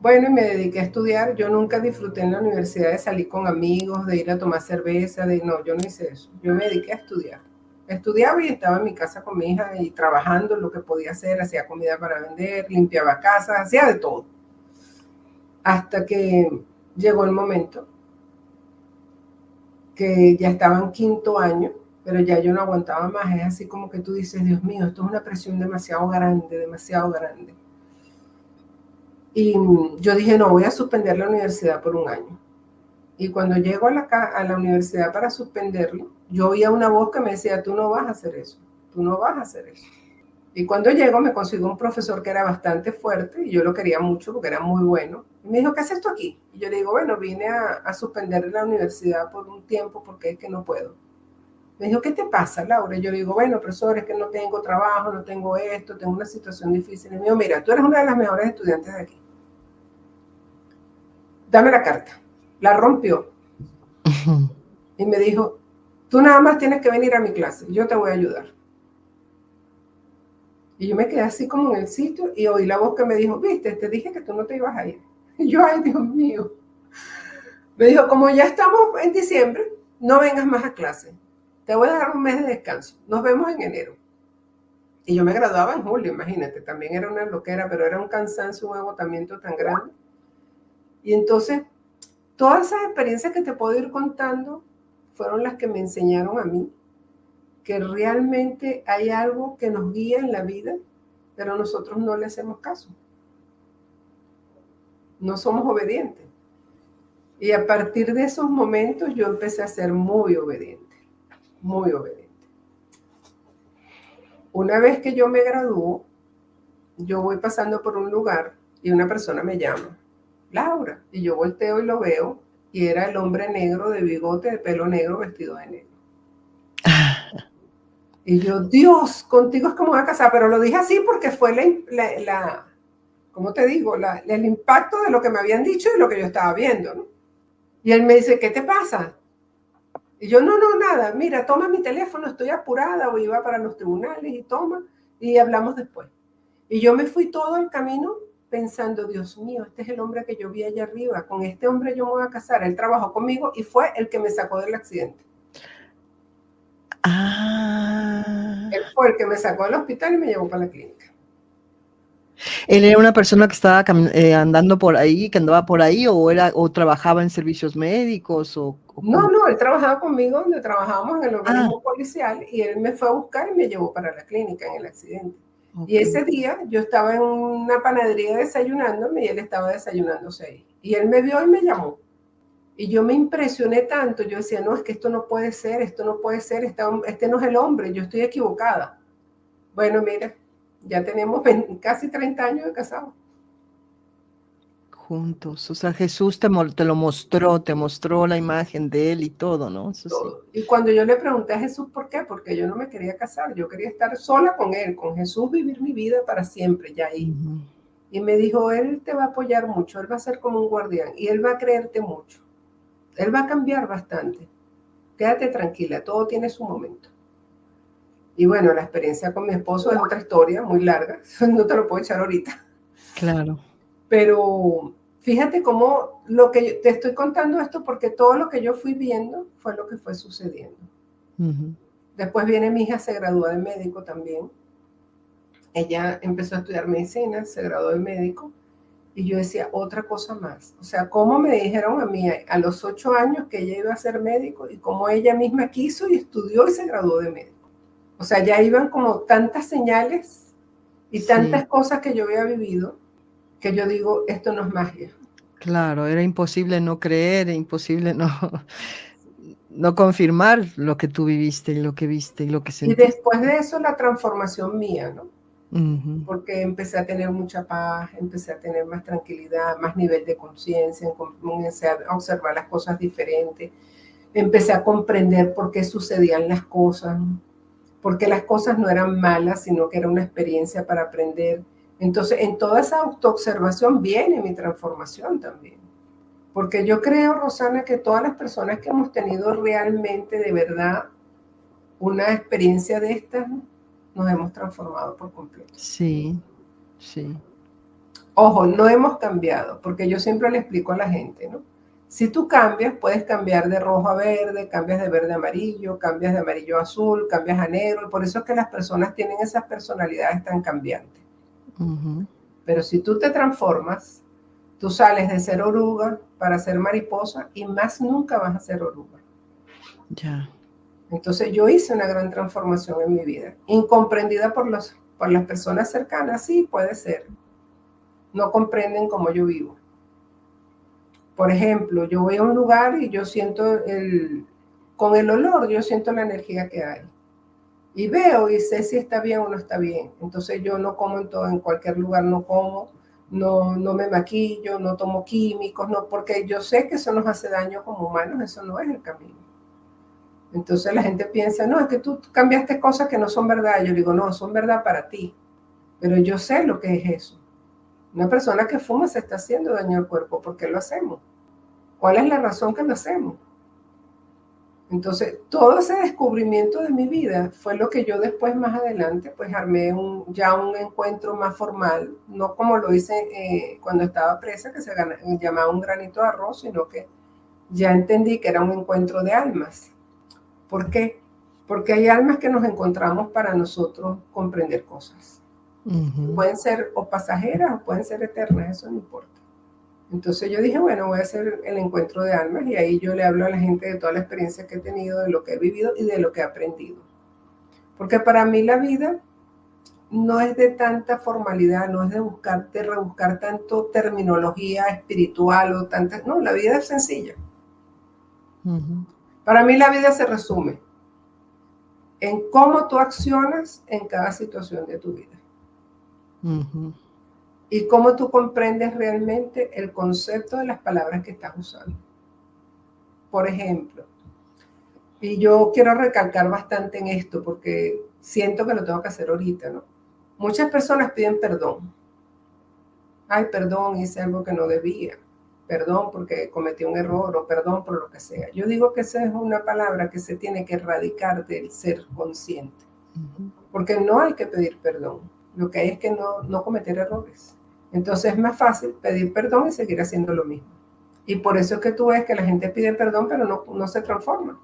Bueno, y me dediqué a estudiar. Yo nunca disfruté en la universidad de salir con amigos, de ir a tomar cerveza, no, yo no hice eso. Yo me dediqué a estudiar. Estudiaba y estaba en mi casa con mi hija y trabajando lo que podía hacer, hacía comida para vender, limpiaba casas, hacía de todo. Hasta que llegó el momento que ya estaba en quinto año, pero ya yo no aguantaba más. Es así como que tú dices, Dios mío, esto es una presión demasiado grande, demasiado grande. Y yo dije, no, voy a suspender la universidad por un año. Y cuando llego a la universidad para suspenderlo, yo oía una voz que me decía, tú no vas a hacer eso, tú no vas a hacer eso. Y cuando llego me consigo un profesor que era bastante fuerte y yo lo quería mucho porque era muy bueno. Y me dijo, ¿qué haces tú aquí? Y yo le digo, bueno, vine a suspender la universidad por un tiempo porque es que no puedo. Me dijo, ¿qué te pasa, Laura? Y yo le digo, bueno, profesor, es que no tengo trabajo, no tengo esto, tengo una situación difícil. Y me dijo, mira, tú eres una de las mejores estudiantes de aquí. Dame la carta. La rompió. Y me dijo, tú nada más tienes que venir a mi clase, yo te voy a ayudar. Y yo me quedé así como en el sitio y oí la voz que me dijo, viste, te dije que tú no te ibas a ir. Y yo, ay, Dios mío. Me dijo, como ya estamos en diciembre, no vengas más a clase. Te voy a dar un mes de descanso. Nos vemos en enero. Y yo me graduaba en julio, imagínate. También era una loquera, pero era un cansancio, un agotamiento tan grande. Y entonces, todas esas experiencias que te puedo ir contando fueron las que me enseñaron a mí que realmente hay algo que nos guía en la vida, pero nosotros no le hacemos caso. No somos obedientes. Y a partir de esos momentos yo empecé a ser muy obediente, muy obediente. Una vez que yo me graduó, yo voy pasando por un lugar y una persona me llama, Laura, y yo volteo y lo veo, y era el hombre negro de bigote, de pelo negro, vestido de negro. Y yo, Dios, contigo es como voy a casar, pero lo dije así porque fue ¿cómo te digo? El impacto de lo que me habían dicho y lo que yo estaba viendo, ¿no? Y él me dice, ¿qué te pasa? Y yo, no, nada, mira, toma mi teléfono, estoy apurada o iba para los tribunales y toma, y hablamos después. Y yo me fui todo el camino pensando, Dios mío, este es el hombre que yo vi allá arriba, con este hombre yo me voy a casar. Él trabajó conmigo y fue el que me sacó del accidente. Él fue el que me sacó del hospital y me llevó para la clínica. ¿Él era una persona que estaba andando por ahí, que andaba por ahí, o trabajaba en servicios médicos? No, él trabajaba conmigo donde trabajábamos en el organismo policial y él me fue a buscar y me llevó para la clínica en el accidente. Okay. Y ese día yo estaba en una panadería desayunándome y él estaba desayunándose ahí. Y él me vio y me llamó. Y yo me impresioné tanto, yo decía, no, es que esto no puede ser, este no es el hombre, yo estoy equivocada. Bueno, mira, ya tenemos casi 30 años de casados. Juntos, o sea, Jesús te lo mostró, te mostró la imagen de él y todo, ¿no? Eso todo. Sí. Y cuando yo le pregunté a Jesús por qué, porque yo no me quería casar, yo quería estar sola con él, con Jesús, vivir mi vida para siempre, ya ahí. Y me dijo, él te va a apoyar mucho, él va a ser como un guardián y él va a creerte mucho. Él va a cambiar bastante. Quédate tranquila, todo tiene su momento. Y bueno, la experiencia con mi esposo es otra historia muy larga, no te lo puedo echar ahorita. Claro. Pero fíjate cómo te estoy contando esto porque todo lo que yo fui viendo fue lo que fue sucediendo. Después viene mi hija, se graduó de médico también. Ella empezó a estudiar medicina, se graduó de médico. Y yo decía, otra cosa más. O sea, cómo me dijeron a mí a los 8 años que ella iba a ser médico y cómo ella misma quiso y estudió y se graduó de médico. O sea, ya iban como tantas señales y tantas cosas que yo había vivido que yo digo, esto no es magia. Claro, era imposible no creer, imposible no confirmar lo que tú viviste y lo que viste y lo que sentiste. Y después de eso, la transformación mía, ¿no? Porque empecé a tener mucha paz, empecé a tener más tranquilidad, más nivel de conciencia, empecé a observar las cosas diferentes, empecé a comprender por qué sucedían las cosas, porque las cosas no eran malas, sino que era una experiencia para aprender. Entonces, en toda esa autoobservación viene mi transformación también. Porque yo creo, Rosana, que todas las personas que hemos tenido realmente, de verdad, una experiencia de estas, nos hemos transformado por completo. Sí, sí. Ojo, no hemos cambiado, porque yo siempre le explico a la gente, ¿no? Si tú cambias, puedes cambiar de rojo a verde, cambias de verde a amarillo, cambias de amarillo a azul, cambias a negro, y por eso es que las personas tienen esas personalidades tan cambiantes. Ujú. Pero si tú te transformas, tú sales de ser oruga para ser mariposa y más nunca vas a ser oruga. Ya. Entonces yo hice una gran transformación en mi vida, incomprendida por las personas cercanas, sí, puede ser. No comprenden cómo yo vivo. Por ejemplo, yo voy a un lugar y yo siento con el olor, yo siento la energía que hay. Y veo y sé si está bien o no está bien. Entonces yo no como en cualquier lugar, no como, no me maquillo, no tomo químicos, no, porque yo sé que eso nos hace daño como humanos, eso no es el camino. Entonces la gente piensa, no, es que tú cambiaste cosas que no son verdad. Yo digo, no, son verdad para ti, pero yo sé lo que es eso. Una persona que fuma se está haciendo daño al cuerpo. ¿Por qué lo hacemos? ¿Cuál es la razón que lo hacemos? Entonces, todo ese descubrimiento de mi vida fue lo que yo después, más adelante, pues armé ya un encuentro más formal, no como lo hice cuando estaba presa, que se llamaba un granito de arroz, sino que ya entendí que era un encuentro de almas. ¿Por qué? Porque hay almas que nos encontramos para nosotros comprender cosas. Pueden ser o pasajeras o pueden ser eternas, eso no importa. Entonces yo dije, bueno, voy a hacer el encuentro de almas y ahí yo le hablo a la gente de toda la experiencia que he tenido, de lo que he vivido y de lo que he aprendido. Porque para mí la vida no es de tanta formalidad, no es de rebuscar tanto terminología espiritual o tantas, no, la vida es sencilla. Para mí la vida se resume en cómo tú accionas en cada situación de tu vida. Y cómo tú comprendes realmente el concepto de las palabras que estás usando. Por ejemplo, y yo quiero recalcar bastante en esto porque siento que lo tengo que hacer ahorita, ¿no? Muchas personas piden perdón. Ay, perdón, hice algo que no debía. Perdón porque cometí un error o perdón por lo que sea. Yo digo que esa es una palabra que se tiene que erradicar del ser consciente. Porque no hay que pedir perdón. Lo que hay es que no cometer errores. Entonces es más fácil pedir perdón y seguir haciendo lo mismo. Y por eso es que tú ves que la gente pide perdón, pero no se transforma.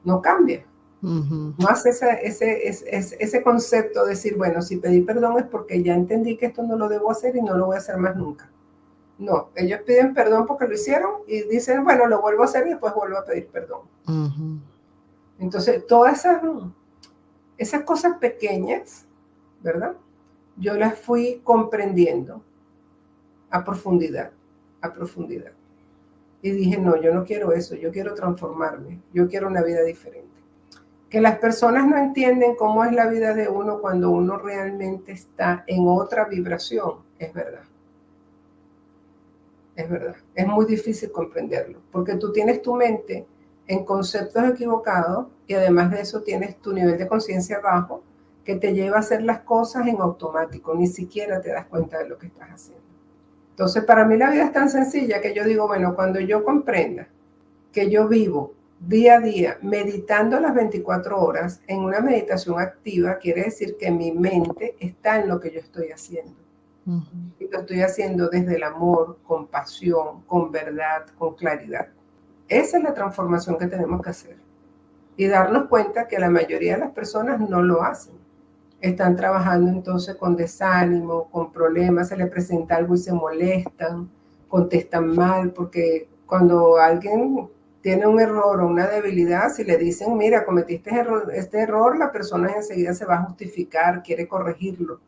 No cambia. No hace ese concepto de decir, bueno, si pedí perdón es porque ya entendí que esto no lo debo hacer y no lo voy a hacer más nunca. No, ellos piden perdón porque lo hicieron y dicen, bueno, lo vuelvo a hacer y después vuelvo a pedir perdón. Entonces, todas esas cosas pequeñas, ¿verdad? Yo las fui comprendiendo a profundidad. Y dije, no, yo no quiero eso, yo quiero transformarme, yo quiero una vida diferente. Que las personas no entienden cómo es la vida de uno cuando uno realmente está en otra vibración, es verdad. Es verdad. Es muy difícil comprenderlo, porque tú tienes tu mente en conceptos equivocados y además de eso tienes tu nivel de conciencia bajo que te lleva a hacer las cosas en automático, ni siquiera te das cuenta de lo que estás haciendo. Entonces, para mí la vida es tan sencilla que yo digo, bueno, cuando yo comprenda que yo vivo día a día meditando las 24 horas en una meditación activa, quiere decir que mi mente está en lo que yo estoy haciendo. Y lo estoy haciendo desde el amor, con pasión, con verdad, con claridad. Esa es la transformación que tenemos que hacer. Y darnos cuenta que la mayoría de las personas no lo hacen. Están trabajando entonces con desánimo, con problemas, se les presenta algo y se molestan, contestan mal, porque cuando alguien tiene un error o una debilidad, si le dicen, mira, cometiste este error, la persona enseguida se va a justificar, quiere corregirlo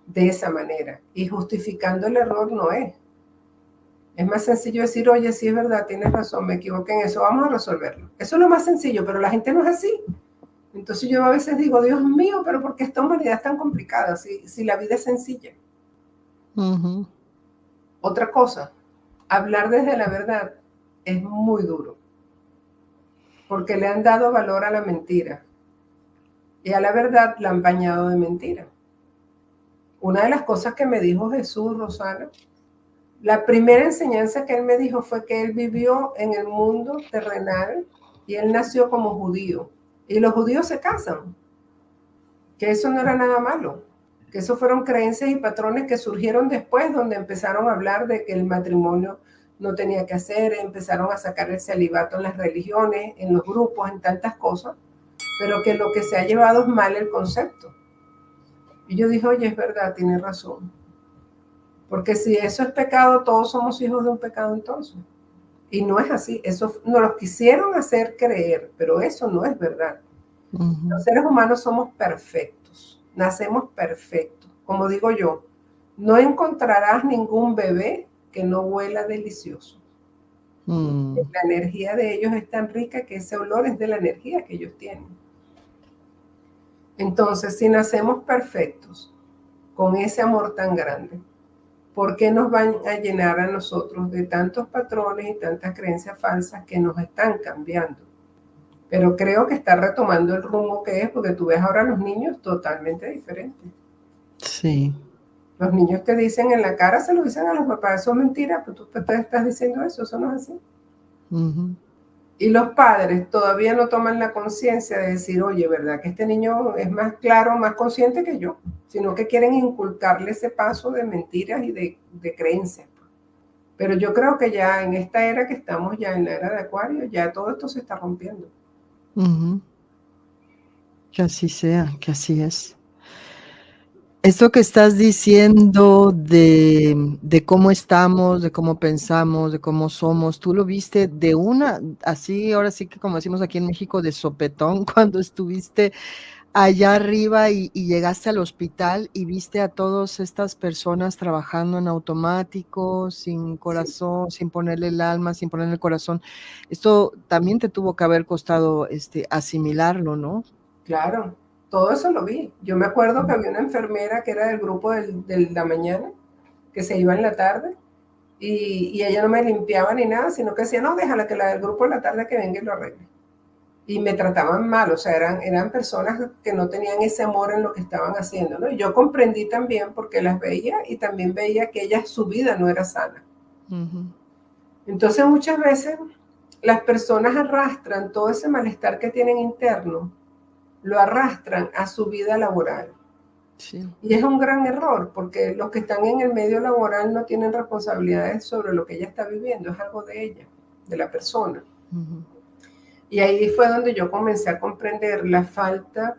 de esa manera. Y justificando el error no es. Es más sencillo decir, oye, sí es verdad, tienes razón, me equivoqué en eso, vamos a resolverlo. Eso es lo más sencillo, pero la gente no es así. Entonces yo a veces digo, Dios mío, pero ¿por qué esta humanidad es tan complicada si la vida es sencilla? Otra cosa, hablar desde la verdad es muy duro, porque le han dado valor a la mentira y a la verdad la han bañado de mentira. Una de las cosas que me dijo Jesús, Rosana, la primera enseñanza que él me dijo fue que él vivió en el mundo terrenal y él nació como judío. Y los judíos se casan. que eso no era nada malo, que eso fueron creencias y patrones que surgieron después, donde empezaron a hablar de que el matrimonio no tenía que hacer, empezaron a sacar el celibato en las religiones, en los grupos, en tantas cosas, pero que lo que se ha llevado es mal el concepto. Y yo dije, oye, es verdad, tiene razón. Porque si eso es pecado, todos somos hijos de un pecado entonces. Y no es así, eso nos lo quisieron hacer creer, pero eso no es verdad. Los seres humanos somos perfectos, nacemos perfectos. Como digo yo, no encontrarás ningún bebé que no huela delicioso. La energía de ellos es tan rica que ese olor es de la energía que ellos tienen. Entonces, si nacemos perfectos, con ese amor tan grande, ¿por qué nos van a llenar a nosotros de tantos patrones y tantas creencias falsas que nos están cambiando? Pero creo que está retomando el rumbo que es, porque tú ves ahora a los niños totalmente diferentes. Sí. Los niños te dicen en la cara, se lo dicen a los papás, eso es mentira, pues tú te estás diciendo eso no es así. Y los padres todavía no toman la conciencia de decir, oye, ¿verdad que este niño es más claro, más consciente que yo? Sino que quieren inculcarle ese paso de mentiras y de creencias. Pero yo creo que ya en esta era que estamos, ya en la era de Acuario, ya todo esto se está rompiendo. Que así sea, que así es. Esto que estás diciendo de cómo estamos, de cómo pensamos, de cómo somos, tú lo viste de una, así, ahora sí que como decimos aquí en México, de sopetón, cuando estuviste allá arriba y llegaste al hospital y viste a todas estas personas trabajando en automático, sin corazón, sin ponerle el alma, sin ponerle el corazón. Esto también te tuvo que haber costado asimilarlo, ¿no? Claro, todo eso lo vi. Yo me acuerdo que había una enfermera que era del grupo de la mañana, que se iba en la tarde, y ella no me limpiaba ni nada, sino que decía, no, déjala que la del grupo de la tarde que venga y lo arregle. Y me trataban mal, o sea, eran personas que no tenían ese amor en lo que estaban haciendo, ¿no? Y yo comprendí también porque las veía y también veía que ellas, su vida no era sana. Entonces muchas veces las personas arrastran todo ese malestar que tienen interno, lo arrastran a su vida laboral. Sí. Y es un gran error, porque los que están en el medio laboral no tienen responsabilidades sobre lo que ella está viviendo, es algo de ella, de la persona. Y ahí fue donde yo comencé a comprender la falta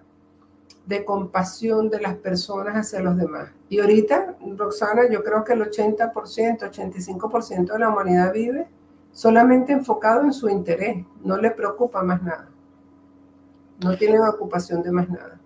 de compasión de las personas hacia los demás. Y ahorita, Roxana, yo creo que el 80%, 85% de la humanidad vive solamente enfocado en su interés, no le preocupa más nada. No tienen ocupación de más nada.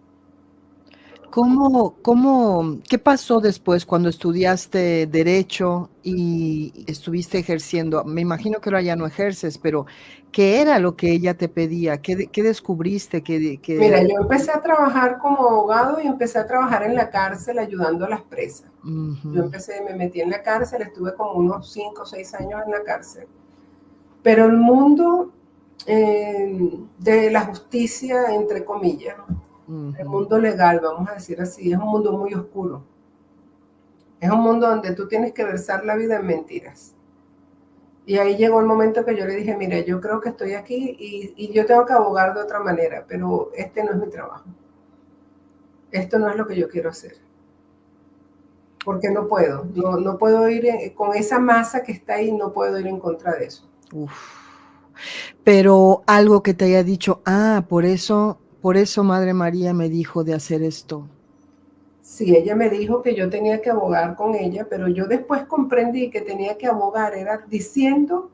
¿Qué pasó después cuando estudiaste Derecho y estuviste ejerciendo? Me imagino que ahora ya no ejerces, pero ¿qué era lo que ella te pedía? ¿Qué descubriste? Mira, yo empecé a trabajar como abogado y empecé a trabajar en la cárcel ayudando a las presas. Yo me metí en la cárcel, estuve como unos 5 o 6 años en la cárcel. Pero el mundo de la justicia, entre comillas, el mundo legal, vamos a decir así, es un mundo muy oscuro. Es un mundo donde tú tienes que versar la vida en mentiras. Y ahí llegó el momento que yo le dije, mira, yo creo que estoy aquí y yo tengo que abogar de otra manera, pero este no es mi trabajo. Esto no es lo que yo quiero hacer. Porque no puedo, no puedo ir con esa masa que está ahí, no puedo ir en contra de eso. Pero algo que te haya dicho, por eso Madre María me dijo de hacer esto. Sí, ella me dijo que yo tenía que abogar con ella, pero yo después comprendí que tenía que abogar, era diciendo,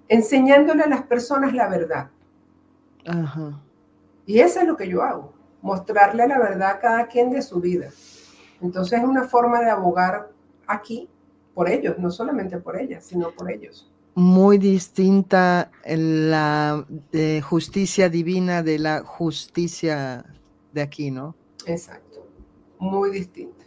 enseñándole a las personas la verdad. Ajá. Y eso es lo que yo hago, mostrarle la verdad a cada quien de su vida. Entonces es una forma de abogar aquí por ellos, no solamente por ellas, sino por ellos. Muy distinta la justicia divina de la justicia de aquí, ¿no? Exacto, muy distinta.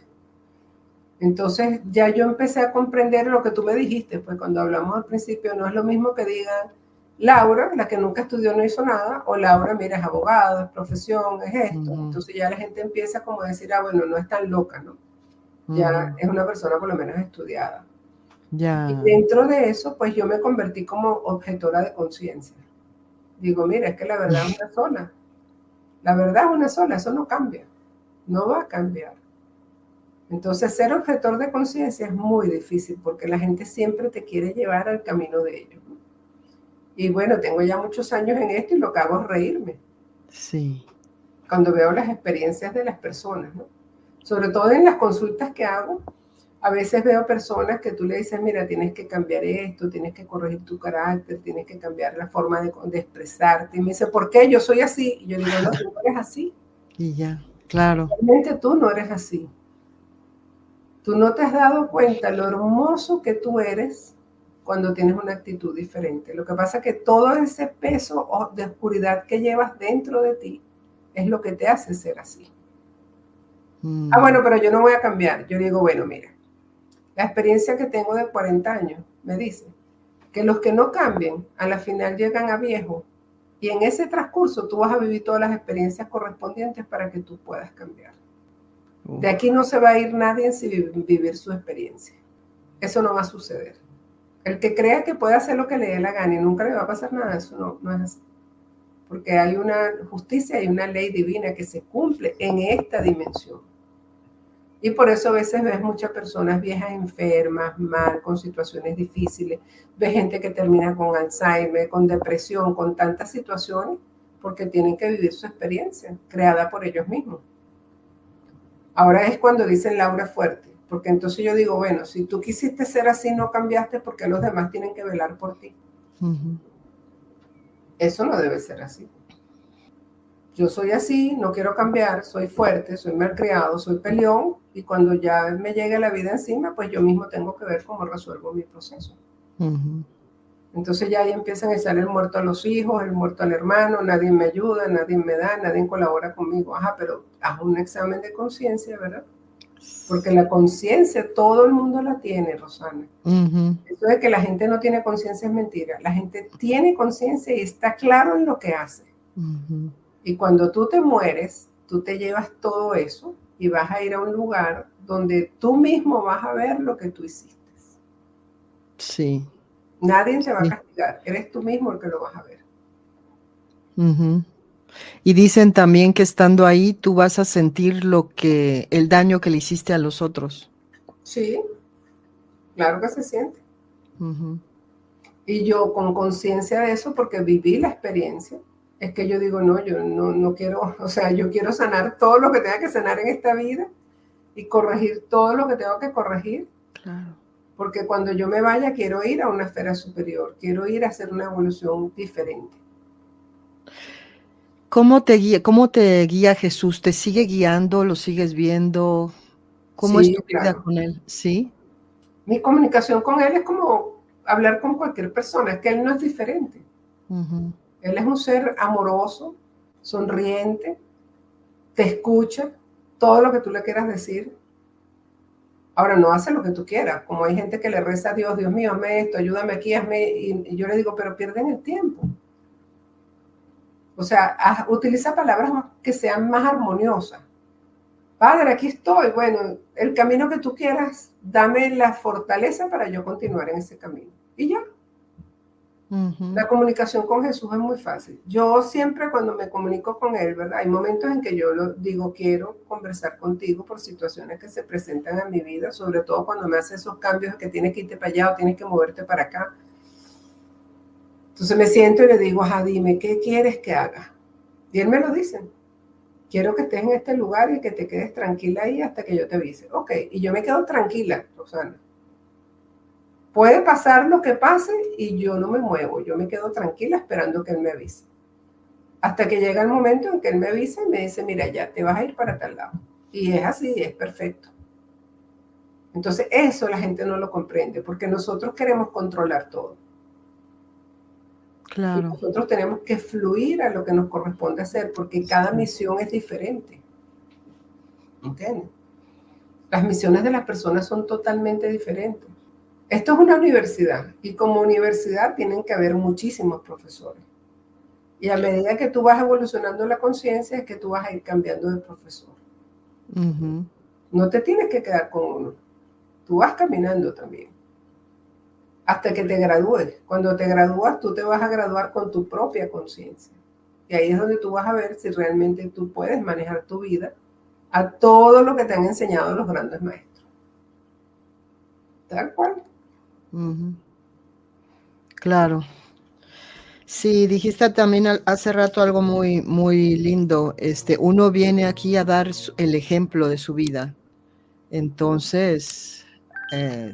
Entonces ya yo empecé a comprender lo que tú me dijiste, pues cuando hablamos al principio no es lo mismo que digan Laura, la que nunca estudió no hizo nada, o Laura, mira, es abogado, es profesión, es esto. Entonces ya la gente empieza como a decir, bueno, no es tan loca, ¿no? Ya es una persona por lo menos estudiada. Y dentro de eso, pues yo me convertí como objetora de conciencia. Digo, mira, es que la verdad es una sola. La verdad es una sola, eso no cambia, no va a cambiar. Entonces, ser objetor de conciencia es muy difícil porque la gente siempre te quiere llevar al camino de ellos. Y bueno, tengo ya muchos años en esto y lo que hago es reírme. Sí. Cuando veo las experiencias de las personas, ¿no? Sobre todo en las consultas que hago, a veces veo personas que tú le dices, mira, tienes que cambiar esto, tienes que corregir tu carácter, tienes que cambiar la forma de expresarte. Y me dice, ¿por qué yo soy así? Y yo digo, no, tú no eres así. Y ya, claro. Realmente tú no eres así. Tú no te has dado cuenta lo hermoso que tú eres cuando tienes una actitud diferente. Lo que pasa es que todo ese peso de oscuridad que llevas dentro de ti es lo que te hace ser así. Bueno, pero yo no voy a cambiar. Yo digo, bueno, mira, la experiencia que tengo de 40 años me dice que los que no cambien, a la final llegan a viejo y en ese transcurso tú vas a vivir todas las experiencias correspondientes para que tú puedas cambiar. De aquí no se va a ir nadie sin vivir su experiencia. Eso no va a suceder. El que crea que puede hacer lo que le dé la gana y nunca le va a pasar nada, eso no es así. Porque hay una justicia y una ley divina que se cumple en esta dimensión. Y por eso a veces ves muchas personas viejas enfermas, mal, con situaciones difíciles. Ves gente que termina con Alzheimer, con depresión, con tantas situaciones, porque tienen que vivir su experiencia, creada por ellos mismos. Ahora es cuando dicen Laura fuerte, porque entonces yo digo, bueno, si tú quisiste ser así, no cambiaste, porque los demás tienen que velar por ti. Eso no debe ser así. Yo soy así, no quiero cambiar, soy fuerte, soy malcriado, soy peleón, y cuando ya me llegue la vida encima, pues yo mismo tengo que ver cómo resuelvo mi proceso. Entonces ya ahí empiezan a echar el muerto a los hijos, el muerto al hermano, nadie me ayuda, nadie me da, nadie colabora conmigo. Ajá, pero haz un examen de conciencia, ¿verdad? Porque la conciencia todo el mundo la tiene, Rosana. Eso de que la gente no tiene conciencia es mentira. La gente tiene conciencia y está claro en lo que hace. Y cuando tú te mueres, tú te llevas todo eso y vas a ir a un lugar donde tú mismo vas a ver lo que tú hiciste. Sí. Nadie te va a castigar, eres tú mismo el que lo vas a ver. Y dicen también que estando ahí tú vas a sentir el daño que le hiciste a los otros. Sí, claro que se siente. Y yo con conciencia de eso, porque viví la experiencia, es que yo digo, no, yo no quiero, o sea, yo quiero sanar todo lo que tenga que sanar en esta vida y corregir todo lo que tengo que corregir. Claro. Porque cuando yo me vaya quiero ir a una esfera superior, quiero ir a hacer una evolución diferente. ¿Cómo te guía Jesús? ¿Te sigue guiando? ¿Lo sigues viendo? ¿Cómo es Sí, tu vida claro. con él? ¿Sí? Mi comunicación con él es como hablar con cualquier persona, es que él no es diferente. Él es un ser amoroso, sonriente, te escucha todo lo que tú le quieras decir. Ahora no hace lo que tú quieras, como hay gente que le reza a Dios, Dios mío, hazme esto, ayúdame aquí, hazme, y yo le digo, pero pierden el tiempo. O sea, utiliza palabras que sean más armoniosas. Padre, aquí estoy, bueno, el camino que tú quieras, dame la fortaleza para yo continuar en ese camino. Y ya. La comunicación con Jesús es muy fácil. Yo siempre cuando me comunico con Él, ¿verdad? Hay momentos en que yo lo digo, quiero conversar contigo por situaciones que se presentan en mi vida, sobre todo cuando me hace esos cambios que tienes que irte para allá o tienes que moverte para acá. Entonces me siento y le digo, ajá, dime, ¿qué quieres que haga? Y Él me lo dice. Quiero que estés en este lugar y que te quedes tranquila ahí hasta que yo te avise. Ok, y yo me quedo tranquila, Rosana. Puede pasar lo que pase y yo no me muevo, yo me quedo tranquila esperando que él me avise. Hasta que llega el momento en que él me avisa y me dice, mira, ya te vas a ir para tal lado. Y es así, es perfecto. Entonces eso la gente no lo comprende porque nosotros queremos controlar todo. Claro. Y nosotros tenemos que fluir a lo que nos corresponde hacer porque cada misión es diferente. ¿Entiendes? Las misiones de las personas son totalmente diferentes. Esto es una universidad y como universidad tienen que haber muchísimos profesores. Y a medida que tú vas evolucionando la conciencia es que tú vas a ir cambiando de profesor. No te tienes que quedar con uno. Tú vas caminando también. Hasta que te gradúes. Cuando te gradúas, tú te vas a graduar con tu propia conciencia. Y ahí es donde tú vas a ver si realmente tú puedes manejar tu vida a todo lo que te han enseñado los grandes maestros. Tal cual. Claro. Sí, dijiste también hace rato algo muy, muy lindo. Uno viene aquí a dar el ejemplo de su vida. Entonces,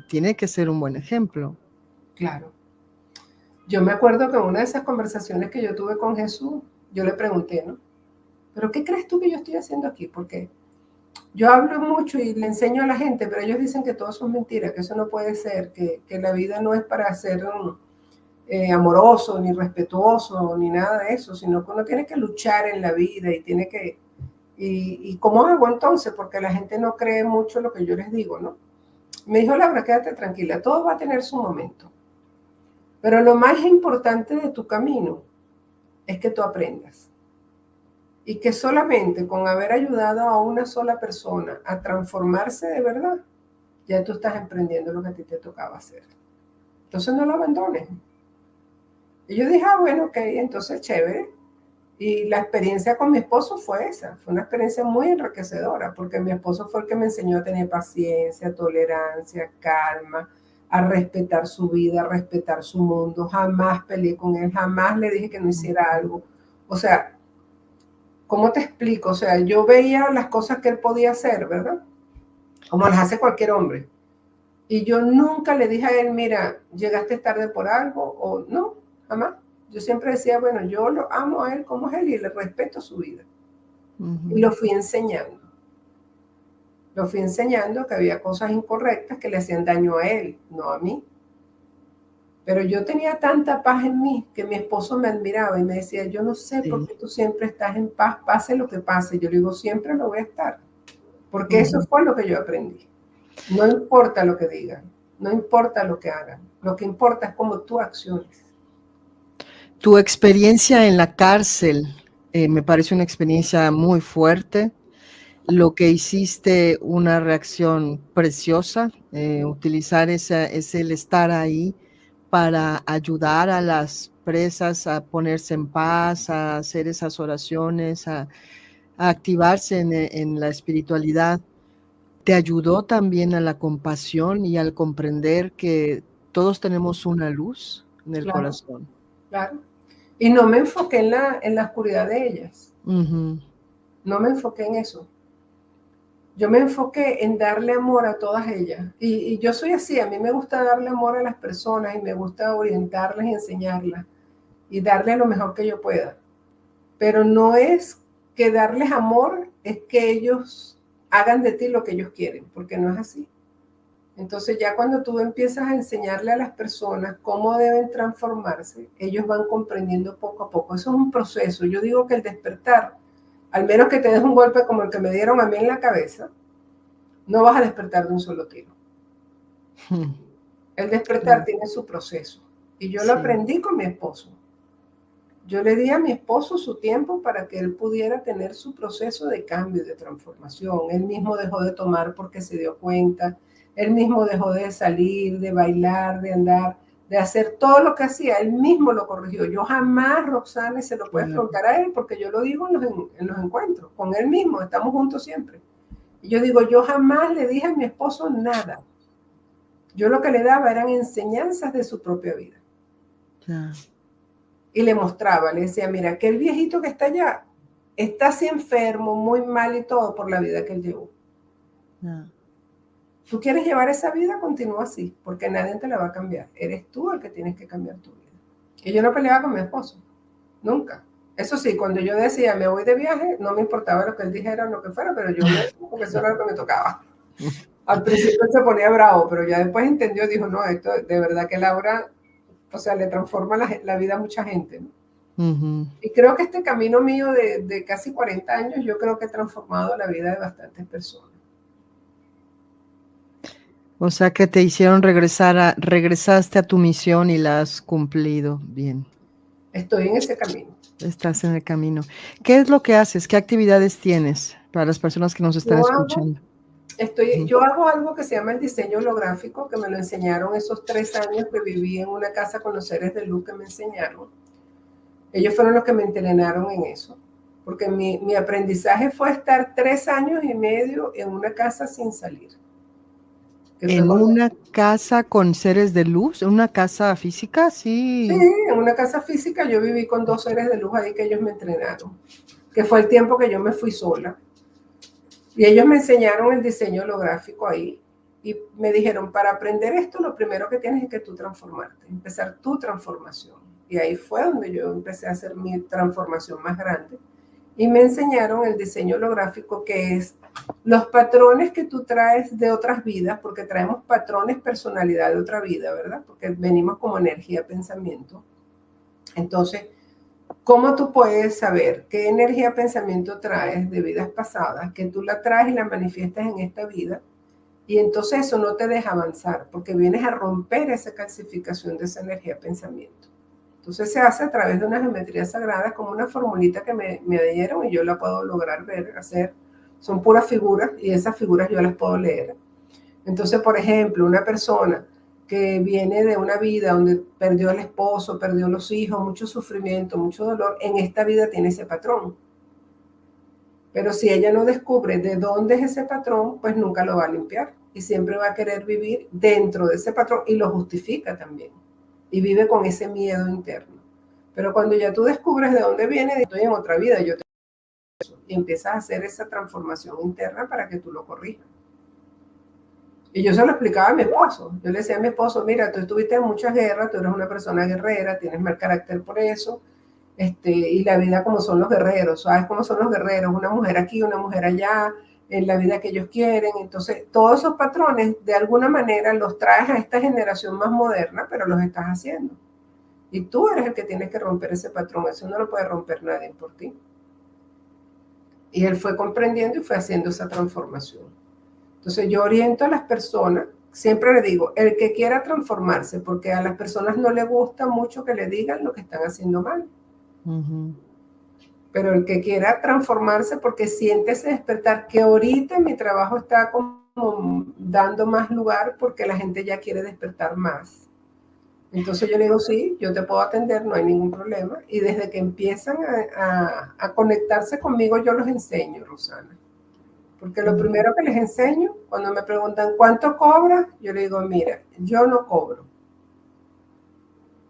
tiene que ser un buen ejemplo. Claro. Yo me acuerdo que en una de esas conversaciones que yo tuve con Jesús, yo le pregunté, ¿no? ¿Pero qué crees tú que yo estoy haciendo aquí? Porque yo hablo mucho y le enseño a la gente, pero ellos dicen que todo eso es mentira, que eso no puede ser, que la vida no es para ser amoroso, ni respetuoso, ni nada de eso, sino que uno tiene que luchar en la vida y tiene que... ¿Y cómo hago entonces? Porque la gente no cree mucho lo que yo les digo, ¿no? Me dijo Laura, quédate tranquila, todo va a tener su momento. Pero lo más importante de tu camino es que tú aprendas. Y que solamente con haber ayudado a una sola persona a transformarse de verdad, ya tú estás emprendiendo lo que a ti te tocaba hacer. Entonces no lo abandones. Y yo dije, bueno, ok, entonces chévere. Y la experiencia con mi esposo fue esa, fue una experiencia muy enriquecedora, porque mi esposo fue el que me enseñó a tener paciencia, tolerancia, calma, a respetar su vida, a respetar su mundo. Jamás peleé con él, jamás le dije que no hiciera algo. O sea, ¿cómo te explico? O sea, yo veía las cosas que él podía hacer, ¿verdad? Como las hace cualquier hombre. Y yo nunca le dije a él, mira, llegaste tarde por algo, o no, jamás. Yo siempre decía, bueno, yo lo amo a él como es él y le respeto su vida. Y lo fui enseñando. Lo fui enseñando que había cosas incorrectas que le hacían daño a él, no a mí. Pero yo tenía tanta paz en mí que mi esposo me admiraba y me decía, yo no sé por qué tú siempre estás en paz, pase lo que pase. Yo le digo, siempre lo voy a estar. Porque eso fue lo que yo aprendí. No importa lo que digan, no importa lo que hagan. Lo que importa es cómo tú acciones. Tu experiencia en la cárcel me parece una experiencia muy fuerte. Lo que hiciste, una reacción preciosa, utilizar el estar ahí para ayudar a las presas a ponerse en paz, a hacer esas oraciones, a activarse en la espiritualidad. Te ayudó también a la compasión y al comprender que todos tenemos una luz en el Claro, corazón. claro. Y no me enfoqué en la oscuridad de ellas. No me enfoqué en eso. Yo me enfoqué en darle amor a todas ellas. Y yo soy así, a mí me gusta darle amor a las personas y me gusta orientarlas y enseñarlas y darle lo mejor que yo pueda. Pero no es que darles amor, es que ellos hagan de ti lo que ellos quieren, porque no es así. Entonces ya cuando tú empiezas a enseñarle a las personas cómo deben transformarse, ellos van comprendiendo poco a poco. Eso es un proceso. Yo digo que el despertar, al menos que te des un golpe como el que me dieron a mí en la cabeza, no vas a despertar de un solo tiro. El despertar tiene su proceso. Y yo lo aprendí con mi esposo. Yo le di a mi esposo su tiempo para que él pudiera tener su proceso de cambio y de transformación. Él mismo dejó de tomar porque se dio cuenta. Él mismo dejó de salir, de bailar, de andar, de hacer todo lo que hacía. Él mismo lo corrigió. Yo jamás, Roxana, se lo puedes preguntar a él porque yo lo digo en los encuentros. Con él mismo, estamos juntos siempre. Y yo digo, yo jamás le dije a mi esposo nada. Yo lo que le daba eran enseñanzas de su propia vida. Y le mostraba, le decía, mira, aquel viejito que está allá está así enfermo, muy mal y todo por la vida que él llevó. Tú quieres llevar esa vida, continúa así, porque nadie te la va a cambiar. Eres tú el que tienes que cambiar tu vida. Y yo no peleaba con mi esposo, nunca. Eso sí, cuando yo decía, me voy de viaje, no me importaba lo que él dijera o lo que fuera, pero yo me porque eso era lo que me tocaba. Al principio se ponía bravo, pero ya después entendió, dijo, no, esto de verdad que Laura, o sea, le transforma la vida a mucha gente, ¿no? Y creo que este camino mío de casi 40 años, yo creo que he transformado la vida de bastantes personas. O sea que te hicieron regresaste a tu misión y la has cumplido bien. Estoy en ese camino. Estás en el camino. ¿Qué es lo que haces? ¿Qué actividades tienes para las personas que nos están escuchando? Yo hago algo que se llama el diseño holográfico, que me lo enseñaron esos 3 años que viví en una casa con los seres de luz que me enseñaron. Ellos fueron los que me entrenaron en eso, porque mi aprendizaje fue estar 3 años y medio en una casa sin salir. ¿En una casa con seres de luz? ¿Una casa física? Sí, Sí. en una casa física yo viví con 2 seres de luz ahí que ellos me entrenaron, que fue el tiempo que yo me fui sola. Y ellos me enseñaron el diseño holográfico ahí y me dijeron, para aprender esto, lo primero que tienes es que tú transformarte, empezar tu transformación. Y ahí fue donde yo empecé a hacer mi transformación más grande. Y me enseñaron el diseño holográfico, que es los patrones que tú traes de otras vidas, porque traemos patrones, personalidad de otra vida, ¿verdad? Porque venimos como energía, pensamiento. Entonces, ¿cómo tú puedes saber qué energía, pensamiento traes de vidas pasadas, que tú la traes y la manifiestas en esta vida? Y entonces eso no te deja avanzar, porque vienes a romper esa calcificación de esa energía, pensamiento. Entonces se hace a través de una geometría sagrada, como una formulita que me dieron y yo la puedo lograr ver, hacer. Son puras figuras y esas figuras yo las puedo leer. Entonces, por ejemplo, una persona que viene de una vida donde perdió al esposo, perdió los hijos, mucho sufrimiento, mucho dolor, en esta vida tiene ese patrón. Pero si ella no descubre de dónde es ese patrón, pues nunca lo va a limpiar y siempre va a querer vivir dentro de ese patrón y lo justifica también. Y vive con ese miedo interno. Pero cuando ya tú descubres de dónde viene, estoy en otra vida, yo te eso, y empiezas a hacer esa transformación interna para que tú lo corrijas. Y yo se lo explicaba a mi esposo. Yo le decía a mi esposo, mira, tú estuviste en muchas guerras, tú eres una persona guerrera, tienes mal carácter por eso, y la vida como son los guerreros, ¿sabes cómo son los guerreros? Una mujer aquí, una mujer allá, en la vida que ellos quieren. Entonces, todos esos patrones, de alguna manera, los traes a esta generación más moderna, pero los estás haciendo. Y tú eres el que tienes que romper ese patrón, eso no lo puede romper nadie por ti. Y él fue comprendiendo y fue haciendo esa transformación. Entonces yo oriento a las personas, siempre le digo, el que quiera transformarse, porque a las personas no les gusta mucho que le digan lo que están haciendo mal. Pero el que quiera transformarse, porque siente ese despertar, que ahorita mi trabajo está como dando más lugar porque la gente ya quiere despertar más. Entonces yo le digo, sí, yo te puedo atender, no hay ningún problema. Y desde que empiezan a conectarse conmigo, yo los enseño, Rosana. Porque lo primero que les enseño, cuando me preguntan cuánto cobras, yo le digo, mira, yo no cobro.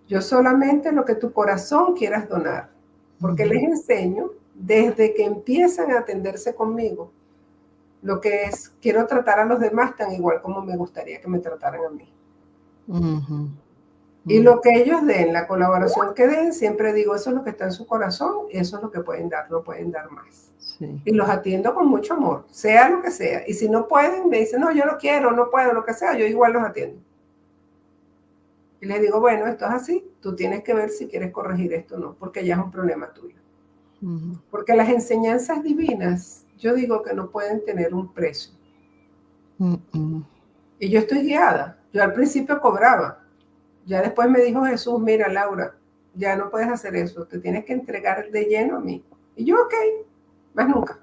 Yo solamente lo que tu corazón quieras donar. Porque les enseño, desde que empiezan a atenderse conmigo, lo que es, quiero tratar a los demás tan igual como me gustaría que me trataran a mí. Y lo que ellos den, la colaboración que den, siempre digo, eso es lo que está en su corazón y eso es lo que pueden dar, no pueden dar más. Sí. Y los atiendo con mucho amor, sea lo que sea. Y si no pueden, me dicen, no, yo no quiero, no puedo, lo que sea, yo igual los atiendo. Y les digo, bueno, esto es así, tú tienes que ver si quieres corregir esto o no, porque ya es un problema tuyo. Porque las enseñanzas divinas, yo digo que no pueden tener un precio. Y yo estoy guiada. Yo al principio cobraba. Ya después me dijo Jesús, mira, Laura, ya no puedes hacer eso, te tienes que entregar de lleno a mí. Y yo, ok, más nunca.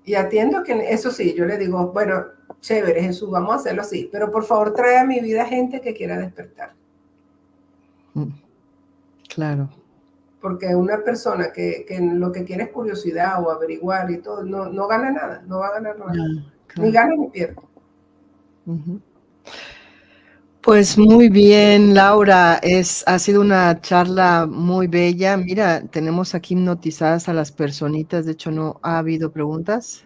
Y atiendo que, eso sí, yo le digo, bueno, chévere, Jesús, vamos a hacerlo así, pero por favor trae a mi vida gente que quiera despertar. Claro. Porque una persona que lo que quiere es curiosidad o averiguar y todo, no gana nada, no va a ganar nada. Claro. Ni gana ni pierde. Pues muy bien, Laura, ha sido una charla muy bella. Mira, tenemos aquí hipnotizadas a las personitas, de hecho no ha habido preguntas.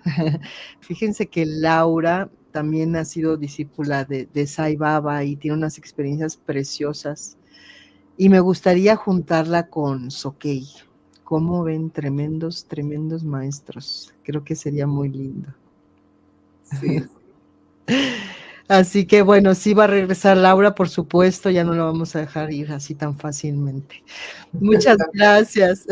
Fíjense que Laura también ha sido discípula de Sai Baba y tiene unas experiencias preciosas. Y me gustaría juntarla con Sokei. ¿Cómo ven? Tremendos, tremendos maestros. Creo que sería muy lindo. Sí. Así que bueno, sí va a regresar Laura, por supuesto, ya no la vamos a dejar ir así tan fácilmente. Muchas gracias.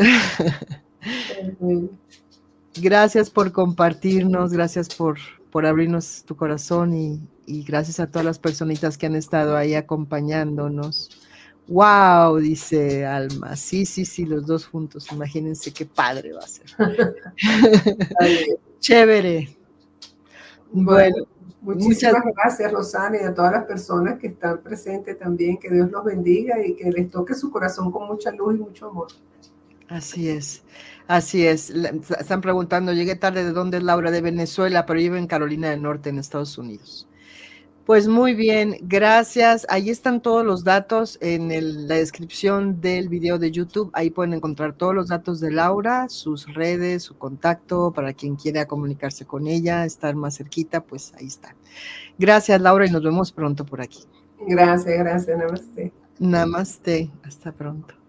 Gracias por compartirnos, gracias por abrirnos tu corazón y gracias a todas las personitas que han estado ahí acompañándonos. Wow, dice Alma. Sí, los dos juntos. Imagínense qué padre va a ser. Chévere. Bueno. Muchísimas gracias, Rosana, y a todas las personas que están presentes también. Que Dios los bendiga y que les toque su corazón con mucha luz y mucho amor. Así es, así es. Están preguntando, llegué tarde, ¿de dónde es Laura? De Venezuela, pero vive en Carolina del Norte, en Estados Unidos. Pues muy bien, gracias. Ahí están todos los datos en la descripción del video de YouTube. Ahí pueden encontrar todos los datos de Laura, sus redes, su contacto, para quien quiera comunicarse con ella, estar más cerquita, pues ahí está. Gracias, Laura, y nos vemos pronto por aquí. Gracias, namaste. Namaste, hasta pronto.